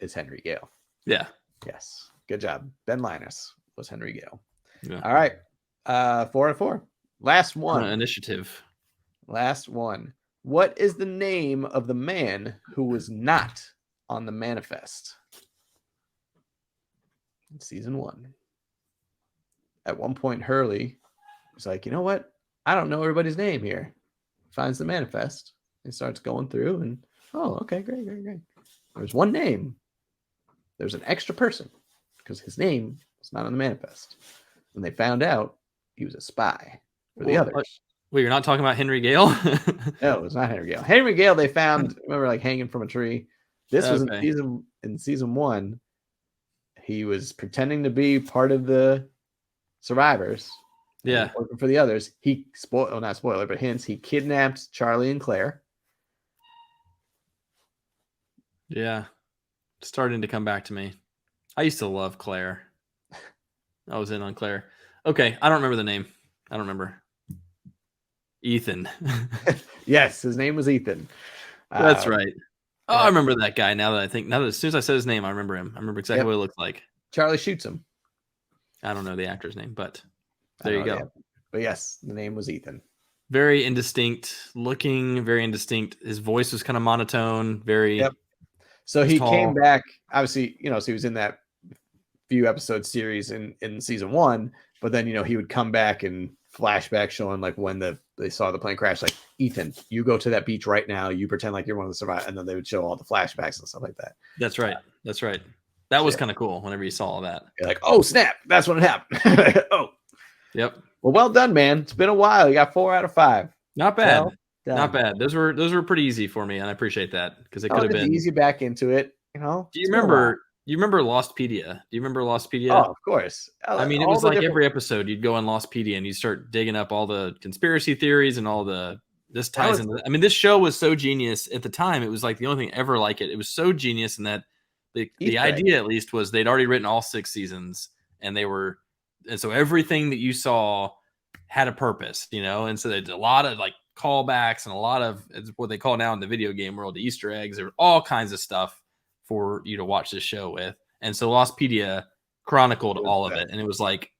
is Henry Gale. Yeah. Yes. Good job. Ben Linus was Henry Gale. Yeah. All right. 4-4. Last one. Initiative. Last one. What is the name of the man who was not on the manifest in season 1? At one point, Hurley was like, you know what? I don't know everybody's name here. Finds the manifest and starts going through and, oh, okay, great. There's one name. There's an extra person because his name was not on the manifest. And they found out he was a spy for the others. Wait, you're not talking about Henry Gale? No, it was not Henry Gale. Henry Gale, they found, remember, like hanging from a tree. This was in season 1. He was pretending to be part of the survivors. Yeah. Working for the others. He not spoiler, but hints, he kidnapped Charlie and Claire. Yeah. Starting to come back to me. I used to love Claire. I was in on Claire. Okay, I don't remember the name. I don't remember. Ethan. Yes, his name was Ethan. That's right. Oh, I remember that guy now that I think. Now that as soon as I said his name, I remember him. I remember exactly what he looked like. Charlie shoots him. I don't know the actor's name, but there you go. But yes, the name was Ethan. Very indistinct looking, very indistinct. His voice was kind of monotone, very. Yep. So he tall. came back, obviously, so he was in that few episode series in season 1, but then, he would come back and flashback showing like when they saw the plane crash, like, Ethan, you go to that beach right now, you pretend like you're one of the survivors, and then they would show all the flashbacks and stuff like that. That's right. That was kind of cool whenever you saw all that. You're like, oh snap, that's when it happened. Oh. Yep. Well done, man. It's been a while. You got 4 out of 5. Not bad. Not bad. Those were pretty easy for me, and I appreciate that because it could have been easy back into it. Do you remember Lostpedia? Do you remember Lostpedia? Oh, of course. I mean, it was like every episode you'd go on Lostpedia and you start digging up all the conspiracy theories and all this ties into. I mean, this show was so genius at the time. It was like the only thing ever like it. It was so genius in that the idea, at least, was they'd already written all 6 seasons and they were And so everything that you saw had a purpose, and so there's a lot of like callbacks and a lot of it's what they call now in the video game world, the Easter eggs. There were all kinds of stuff for you to watch this show with. And so Lostpedia chronicled all of it. And it was like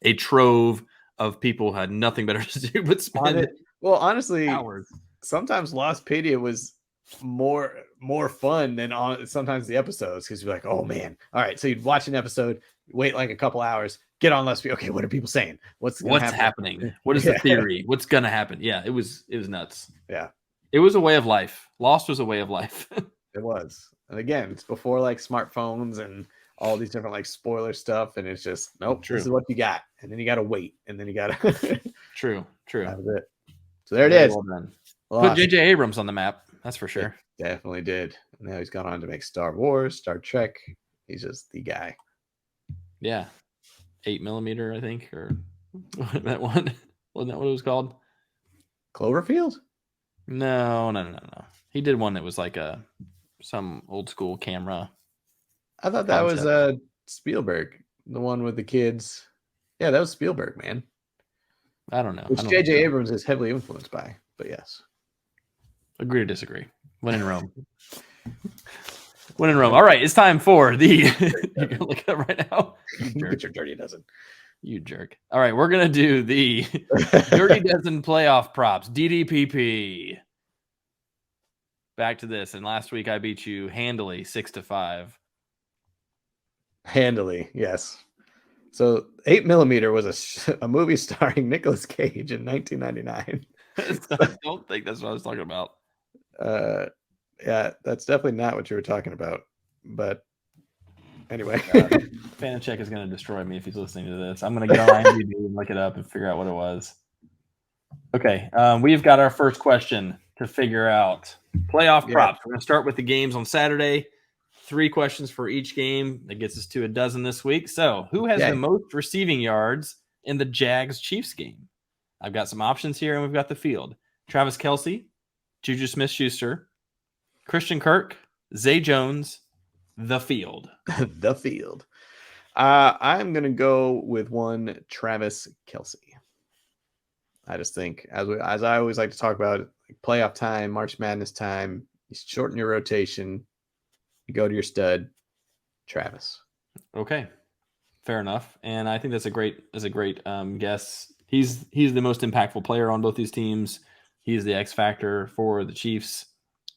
a trove of people who had nothing better to do but spend it. Well, honestly, hours. Sometimes Lostpedia was more fun than sometimes the episodes, because you're like, oh man, all right. So you'd watch an episode, wait like a couple hours, get on Lostpedia. Okay, what are people saying? What's happening? What is the theory? What's gonna happen? Yeah, it was nuts. Yeah, it was a way of life. Lost was a way of life. It was, and again, it's before like smartphones and all these different like spoiler stuff, and it's just nope. True. This is what you got, and then you got to wait, and then you got to. True. That was it. So there it is. Well put J.J. Abrams on the map. That's for sure. It definitely did. And now he's gone on to make Star Wars, Star Trek. He's just the guy. Yeah, 8mm, I think, or that one. Wasn't that what it was called? Cloverfield? No. He did one that was like some old school camera. I thought that was Spielberg, the one with the kids. Yeah, that was Spielberg, man. I don't know. Which J.J. Abrams is heavily influenced by, but yes. Agree to disagree. When in Rome. When in Rome. All right, it's time for the. You can look it up right now. Get your dirty dozen. You jerk. All right, we're gonna do the Dirty Dozen playoff props, DDPP. Back to this, and last week I beat you handily 6-5. Handily, yes. So 8mm was a movie starring Nicolas Cage in 1999. I don't think that's what I was talking about. Yeah, that's definitely not what you were talking about. But anyway, Fanachek is going to destroy me if he's listening to this. I'm going to get on IMDb and look it up and figure out what it was. Okay, we've got our first question to figure out. Playoff props. We're going to start with the games on Saturday. 3 questions for each game. That gets us to a dozen this week. So, who has the most receiving yards in the Jags-Chiefs game? I've got some options here, and we've got the field. Travis Kelce, Juju Smith-Schuster, Christian Kirk, Zay Jones, the field. The field. I'm going to go with one Travis Kelce. I just think, as I always like to talk about, playoff time, March Madness time, you shorten your rotation, you go to your stud, Travis. Okay, fair enough, and I think that's a great guess. He's the most impactful player on both these teams. He's the X factor for the Chiefs.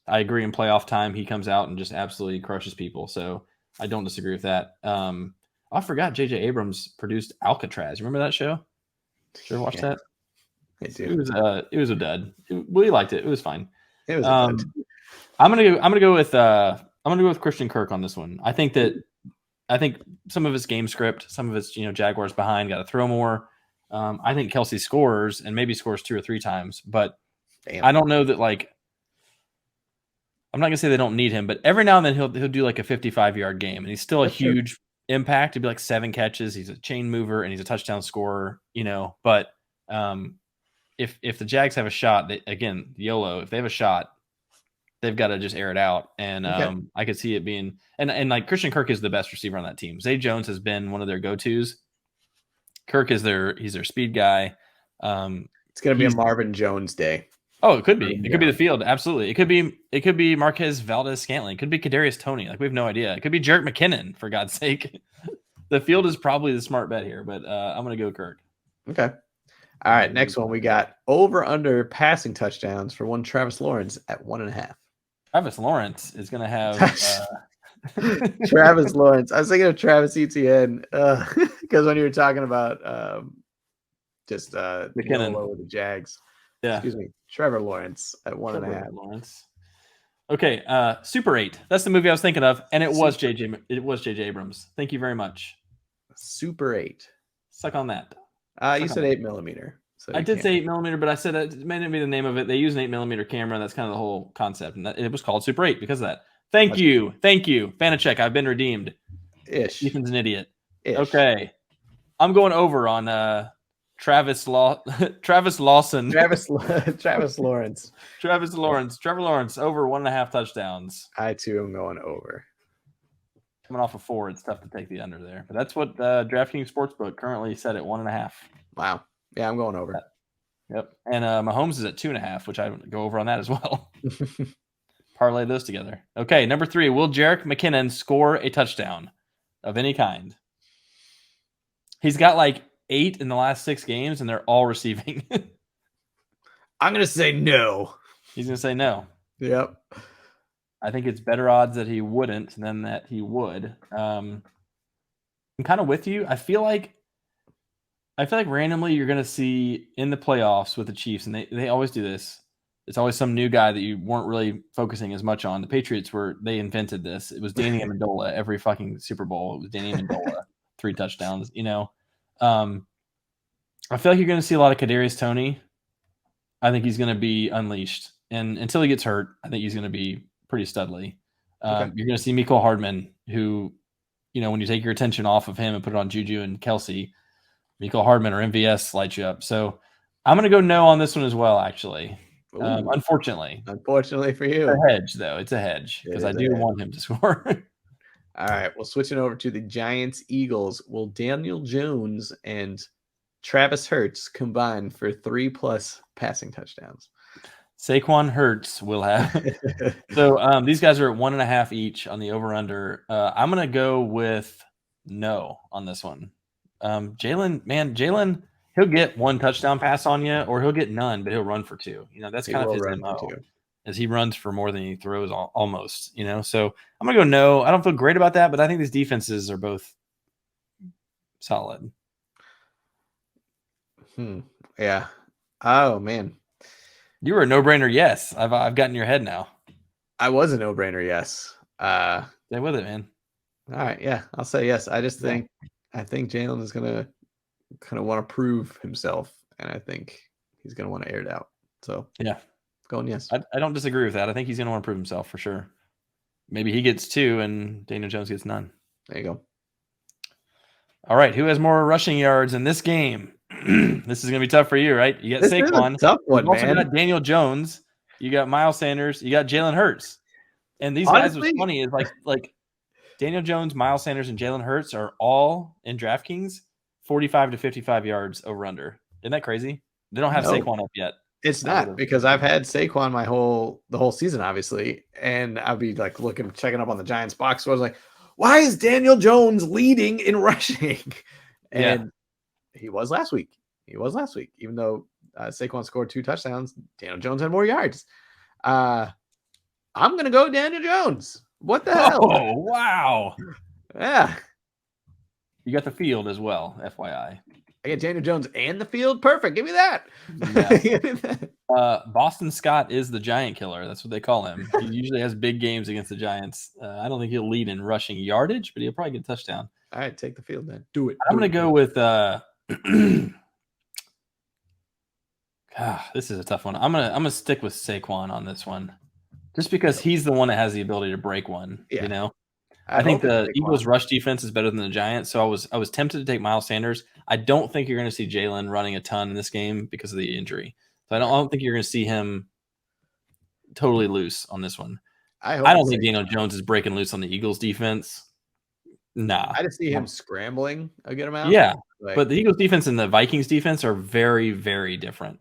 I agree. In playoff time, he comes out and just absolutely crushes people. So I don't disagree with that. I forgot J.J. Abrams produced Alcatraz. Remember that show? Did you ever watch that? I do. It was a dud. We liked it. It was fine. It was a dud. I'm gonna go with Christian Kirk on this one. I think some of his game script, some of his Jaguars behind, got to throw more. I think Kelce scores and maybe scores 2 or 3 times, but I don't know that I'm not gonna say they don't need him, but every now and then he'll do like a 55-yard game, and he's still a huge impact. He'd be like 7 catches. He's a chain mover and he's a touchdown scorer. But if the Jags have a shot, again, YOLO. If they have a shot, they've got to just air it out. And I could see it being and like Christian Kirk is the best receiver on that team. Zay Jones has been one of their go-tos. Kirk is he's their speed guy. It's gonna be a Marvin Jones day. Oh, it could be. It could be the field. Absolutely. It could be Marquez Valdes-Scantling. It could be Kadarius Toney. Like, we have no idea. It could be Jerick McKinnon, for God's sake. The field is probably the smart bet here, but I'm going to go Kirk. Okay. All right. Next one, we got over under passing touchdowns for one Travis Lawrence at 1.5. Travis Lawrence is going to have Travis Lawrence. I was thinking of Travis Etienne because when you were talking about McKinnon with the Jags. Yeah. Excuse me. Trevor Lawrence at 1.5. Lawrence. Okay. Super 8. That's the movie I was thinking of, and it was J.J. Abrams. Thank you very much. Super 8. Suck on that. You said 8mm. So I did say 8mm, but I said it may not be the name of it. They use an 8mm camera. That's kind of the whole concept, and it was called Super 8 because of that. Thank you, Fanachek. I've been redeemed. Ish. Ethan's an idiot. Ish. Okay, I'm going over on Travis Lawson. Travis Lawrence. Trevor Lawrence over 1.5 touchdowns. I too am going over. Coming off of 4, it's tough to take the under there. But that's what DraftKings Sportsbook currently set at 1.5. Wow. Yeah, I'm going over. Yep. And Mahomes is at 2.5, which I would go over on that as well. Parlay those together. Okay, number 3. Will Jerick McKinnon score a touchdown of any kind? He's got like 8 in the last 6 games, and they're all receiving. I'm going to say no. He's going to say no. Yep. I think it's better odds that he wouldn't than that he would. I'm kind of with you. I feel like randomly you're going to see in the playoffs with the Chiefs, and they always do this. It's always some new guy that you weren't really focusing as much on. The Patriots they invented this. It was Danny Amendola every fucking Super Bowl. It was Danny Amendola, 3 touchdowns. I feel like you're going to see a lot of Kadarius Toney. I think he's going to be unleashed, and until he gets hurt, I think he's going to be pretty studly. Okay. You're going to see Mecole Hardman, who, when you take your attention off of him and put it on Juju and Kelsey, Mecole Hardman or MVS lights you up. So I'm going to go no on this one as well, actually. Unfortunately for you. It's a hedge, though. It's a hedge because I do want him to score. All right. Well, switching over to the Giants-Eagles, will Daniel Jones and Travis Hurts combine for 3+ passing touchdowns? Saquon Hurts will have. So these guys are at 1.5 each on the over-under. I'm going to go with no on this one. Jalen, he'll get 1 touchdown pass on you, or he'll get none, but he'll run for 2. That's kind of his MO, as he runs for more than he throws almost. So I'm going to go no. I don't feel great about that, but I think these defenses are both solid. Yeah. Oh, man. You were a no-brainer yes. I've gotten your head now. I was a no-brainer yes. Stay with it, man. All right, yeah, I'll say yes. I just think Jalen is gonna kind of want to prove himself, and I think he's gonna want to air it out. So yeah, going yes. I don't disagree with that. I think he's gonna want to prove himself for sure. Maybe he gets 2 and Daniel Jones gets none. There you go. All right, who has more rushing yards in this game? This is going to be tough for you, right? You got Saquon. Tough one, you also man. got Daniel Jones. You got Miles Sanders. You got Jalen Hurts. And these guys, what's funny is like Daniel Jones, Miles Sanders, and Jalen Hurts are all in DraftKings 45 to 55 yards over under. Isn't that crazy? They don't have Saquon up yet. It's not, because I've had Saquon the whole season, obviously, and I'll be like checking up on the Giants box. So I was like, why is Daniel Jones leading in rushing? And he was last week. Even though Saquon scored 2 touchdowns, Daniel Jones had more yards. I'm going to go Daniel Jones. What the hell? Oh, wow. Yeah. You got the field as well, FYI. I get Daniel Jones and the field. Perfect. Give me that. Yeah. Boston Scott is the giant killer. That's what they call him. He usually has big games against the Giants. I don't think he'll lead in rushing yardage, but he'll probably get a touchdown. All right, take the field then. Do it. I'm going to go with this is a tough one. I'm gonna stick with Saquon on this one, just because he's the one that has the ability to break one. Yeah. I think the Eagles' rush defense is better than the Giants, so I was tempted to take Miles Sanders. I don't think you're going to see Jalen running a ton in this game because of the injury. So I don't think you're going to see him totally loose on this one. I don't think Daniel Jones is breaking loose on the Eagles' defense. Nah. I just see him scrambling a good amount. Yeah, but the Eagles' defense and the Vikings' defense are very, very different.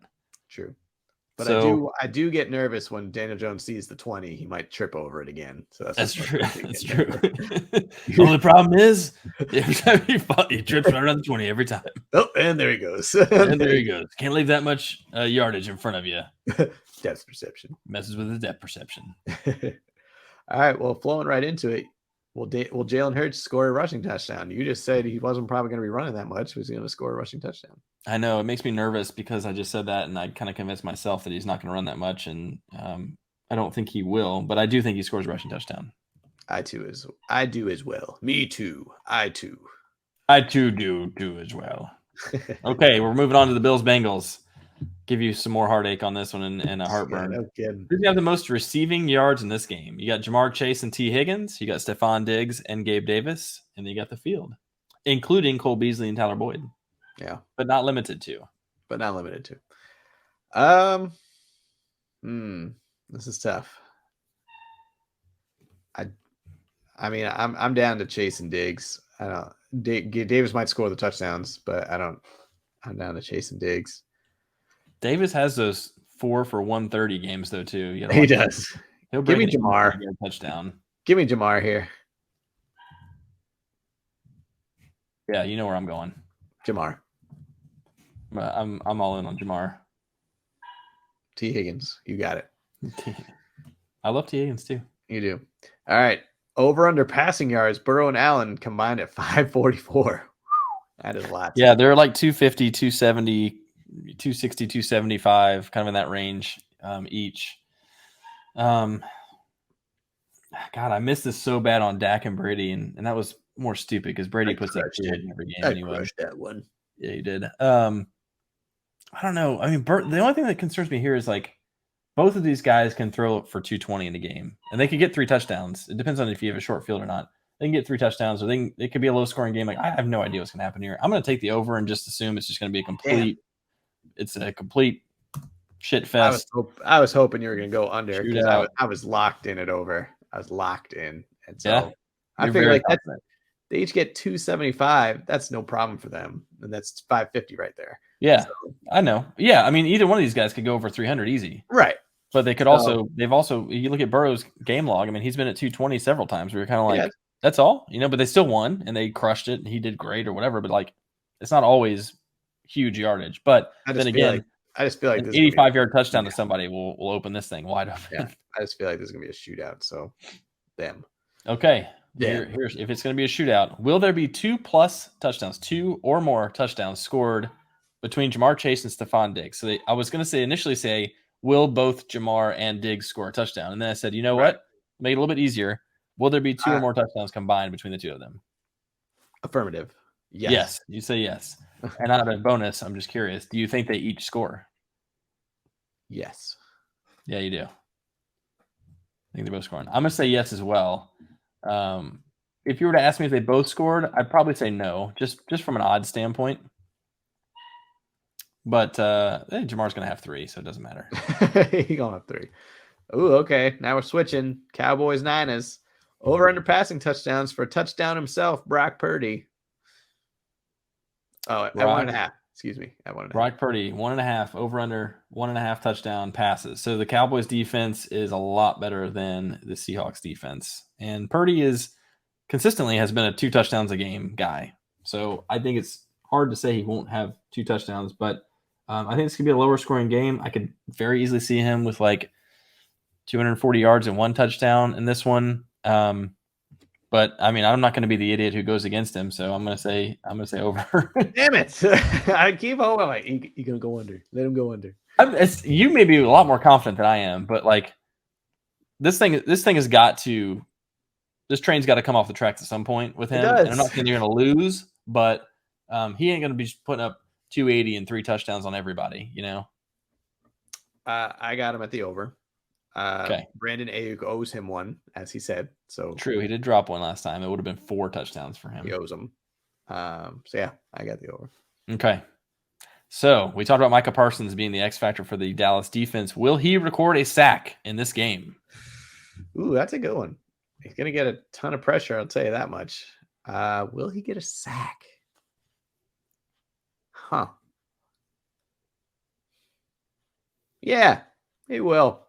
True. But I do get nervous when Daniel Jones sees the 20. He might trip over it again. So that's true. That's true. The only problem is every time he trips right around the 20 every time. Oh, and there he goes. And there he goes. Can't leave that much yardage in front of you. Depth perception. Messes with the depth perception. All right. Well, flowing right into it. Will Jalen Hurts score a rushing touchdown? You just said he wasn't probably going to be running that much. Was he going to score a rushing touchdown? I know. It makes me nervous because I just said that, and I kind of convinced myself that he's not going to run that much, and I don't think he will, but I do think he scores a rushing touchdown. I do as well. Me too. I too do as well. Okay, we're moving on to the Bills-Bengals. Give you some more heartache on this one and a heartburn. Yeah, no kidding. Who's got the most receiving yards in this game? You got Jamar Chase and T. Higgins. You got Stephon Diggs and Gabe Davis. And then you got the field, including Cole Beasley and Tyler Boyd. Yeah. But not limited to. This is tough. I mean, I'm down to Chase and Diggs. I don't. Davis might score the touchdowns, but I don't. I'm down to Chase and Diggs. Davis has those 4 for 130 games though too. You He does. He'll Give break me an Jamar. 80-yard touchdown. Give me Jamar here. Yeah, you know where I'm going. Jamar. I'm all in on Jamar. T. Higgins. You got it. I love T. Higgins too. You do. All right. Over under passing yards, Burrow and Allen combined at 544. That is a lot. Yeah, they're like 250, 270, 260, 275, kind of in that range each. God, I missed this so bad on Dak and Brady, and that was more stupid because Brady puts up in every game anyway. Crushed that one. Yeah, you did. I don't know. I mean, the only thing that concerns me here is like both of these guys can throw for 220 in a game, and they could get 3 touchdowns. It depends on if you have a short field or not. They can get 3 touchdowns, or it could be a low scoring game. Like I have no idea what's going to happen here. I'm going to take the over and just assume it's just going to be a complete. It's a complete shit fest. I was hoping you were going to go under because Shootout. I was locked in it over. I was locked in, and so Yeah, I figured like they each get 275. That's no problem for them, and that's 550 right there. Yeah, so, I know. Yeah, I mean, either one of these guys could go over 300 easy. Right. But they could also, you look at Burrow's game log. I mean, he's been at 220 several times. We were kind of like, that's all, but they still won and they crushed it and he did great or whatever. But like, it's not always huge yardage. But then again, I just feel like an 85-yard touchdown to somebody will open this thing wide open. Yeah, I just feel like there's going to be a shootout. So, them. Okay. Here's if it's going to be a shootout, will there be 2+ touchdowns, 2 or more touchdowns scored between Jamar Chase and Stephon Diggs? So I was going to initially say, will both Jamar and Diggs score a touchdown? And then I said, you know what? Make it a little bit easier. Will there be 2 or more touchdowns combined between the two of them? Affirmative. Yes. You say yes. And out of a bonus, I'm just curious. Do you think they each score? Yes. Yeah, you do. I think they're both scoring. I'm going to say yes as well. If you were to ask me if they both scored, I'd probably say no, just from an odd standpoint. But Jamar's going to have 3, so it doesn't matter. He's going to have 3. Ooh, okay. Now we're switching. Cowboys, Niners. Over under passing touchdowns for a touchdown himself, Brock Purdy. Oh, at 1.5. Excuse me. At 1.5. Brock Purdy, 1.5, over under 1.5 touchdown passes. So the Cowboys defense is a lot better than the Seahawks defense. And Purdy consistently has been a 2 touchdowns a game guy. So I think it's hard to say he won't have 2 touchdowns, but I think this could be a lower scoring game. I could very easily see him with like 240 yards and 1 touchdown in this one. But I mean, I'm not going to be the idiot who goes against him, so I'm going to say over. Damn it! I keep hoping. I'm like, you're going to go under. Let him go under. You may be a lot more confident than I am, but like this thing has got to. This train's got to come off the tracks at some point with him. And I'm not saying you're going to lose, but he ain't going to be putting up 280 and 3 touchdowns on everybody, I got him at the over. Okay. Brandon Ayuk owes him 1, as he said. So true, he did drop 1 last time. It would have been 4 touchdowns for him. He owes him. So yeah, I got the over. Okay. So we talked about Micah Parsons being the X factor for the Dallas defense. Will he record a sack in this game? Ooh, that's a good one. He's gonna get a ton of pressure, I'll tell you that much. Will he get a sack? Huh. Yeah, he will.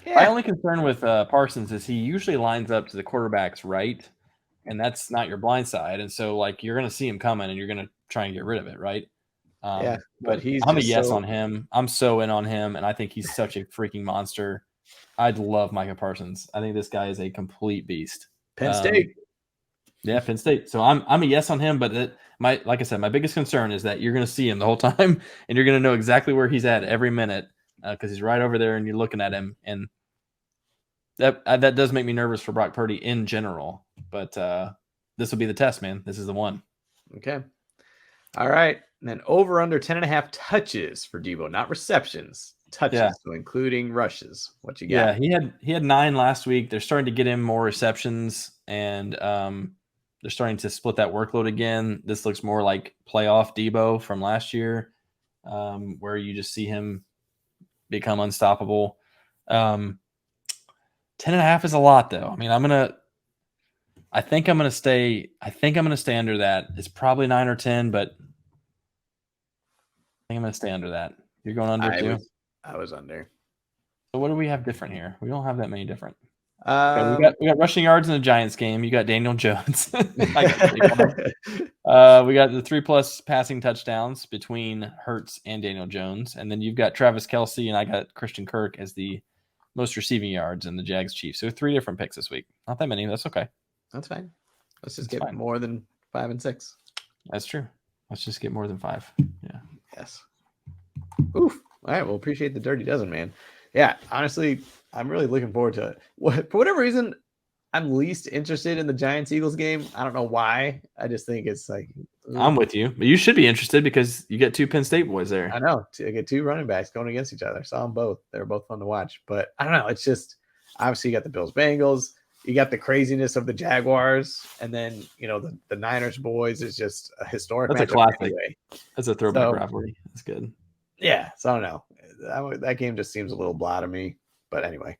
Yeah. My only concern with Parsons is he usually lines up to the quarterback's right, and that's not your blind side. And so, like, you're going to see him coming, and you're going to try and get rid of it, right? Yeah, but I'm a yes on him. I'm so in on him, and I think he's such a freaking monster. I'd love Micah Parsons. I think this guy is a complete beast. Penn State. Yeah, Penn State. So I'm a yes on him, but like I said, my biggest concern is that you're going to see him the whole time, and you're going to know exactly where he's at every minute because he's right over there, and you're looking at him, and that does make me nervous for Brock Purdy in general. But this will be the test, man. This is the one. Okay. All right. And then over under 10.5 touches for Debo, not receptions, touches, so including rushes. What you got? Yeah, he had 9 last week. They're starting to get him more receptions, and they're starting to split that workload again. This looks more like playoff Debo from last year, where you just see him become unstoppable. 10 10.5 is a lot, though. I mean, I think I'm gonna stay under that. It's probably 9 or 10, but I think I'm gonna stay under that. You're going under too? I was under. So what do we have different here? We don't have that many different. Um, Okay, we got rushing yards in the Giants game. You got Daniel Jones. We got the 3+ passing touchdowns between Hurts and Daniel Jones, and then you've got Travis Kelce, and I got Christian Kirk as the most receiving yards in the Jags Chiefs. So 3 different picks this week. Not that many. That's okay. That's fine. Let's just get more than 5 and 6. That's true. Let's just get more than 5. Yeah. Yes. Oof. All right. Well, appreciate the Dirty Dozen, man. Yeah. Honestly, I'm really looking forward to it. For whatever reason, I'm least interested in the Giants-Eagles game. I don't know why. I just think it's like... I'm with you. But you should be interested because you get 2 Penn State boys there. I know. I get 2 running backs going against each other. I saw them both. They were both fun to watch. But I don't know. It's just... Obviously, you got the Bills-Bengals. You got the craziness of the Jaguars. And then, the Niners boys is just a historic That's a classic. Anyway. That's a throwback rivalry. That's good. Yeah. So I don't know. That game just seems a little blah to me. But anyway,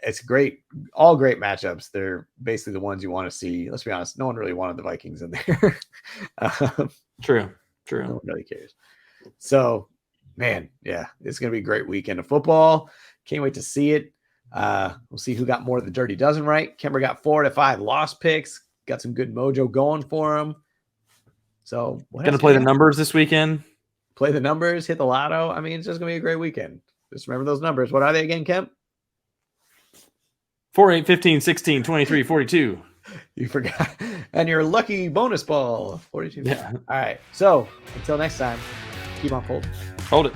it's great. All great matchups. They're basically the ones you want to see. Let's be honest. No one really wanted the Vikings in there. True. No one really cares. So, man, yeah, it's going to be a great weekend of football. Can't wait to see it. We'll see who got more of the Dirty Dozen right. Kemper got 4 to 5 lost picks. Got some good mojo going for him. So, going to play the numbers this weekend. Play the numbers, hit the lotto. I mean, it's just going to be a great weekend. Just remember those numbers. What are they again, Kemp? 4, 8, 15, 16, 23, 42. You forgot. And your lucky bonus ball, 42. Yeah. All right. So until next time, keep on folding. Hold it.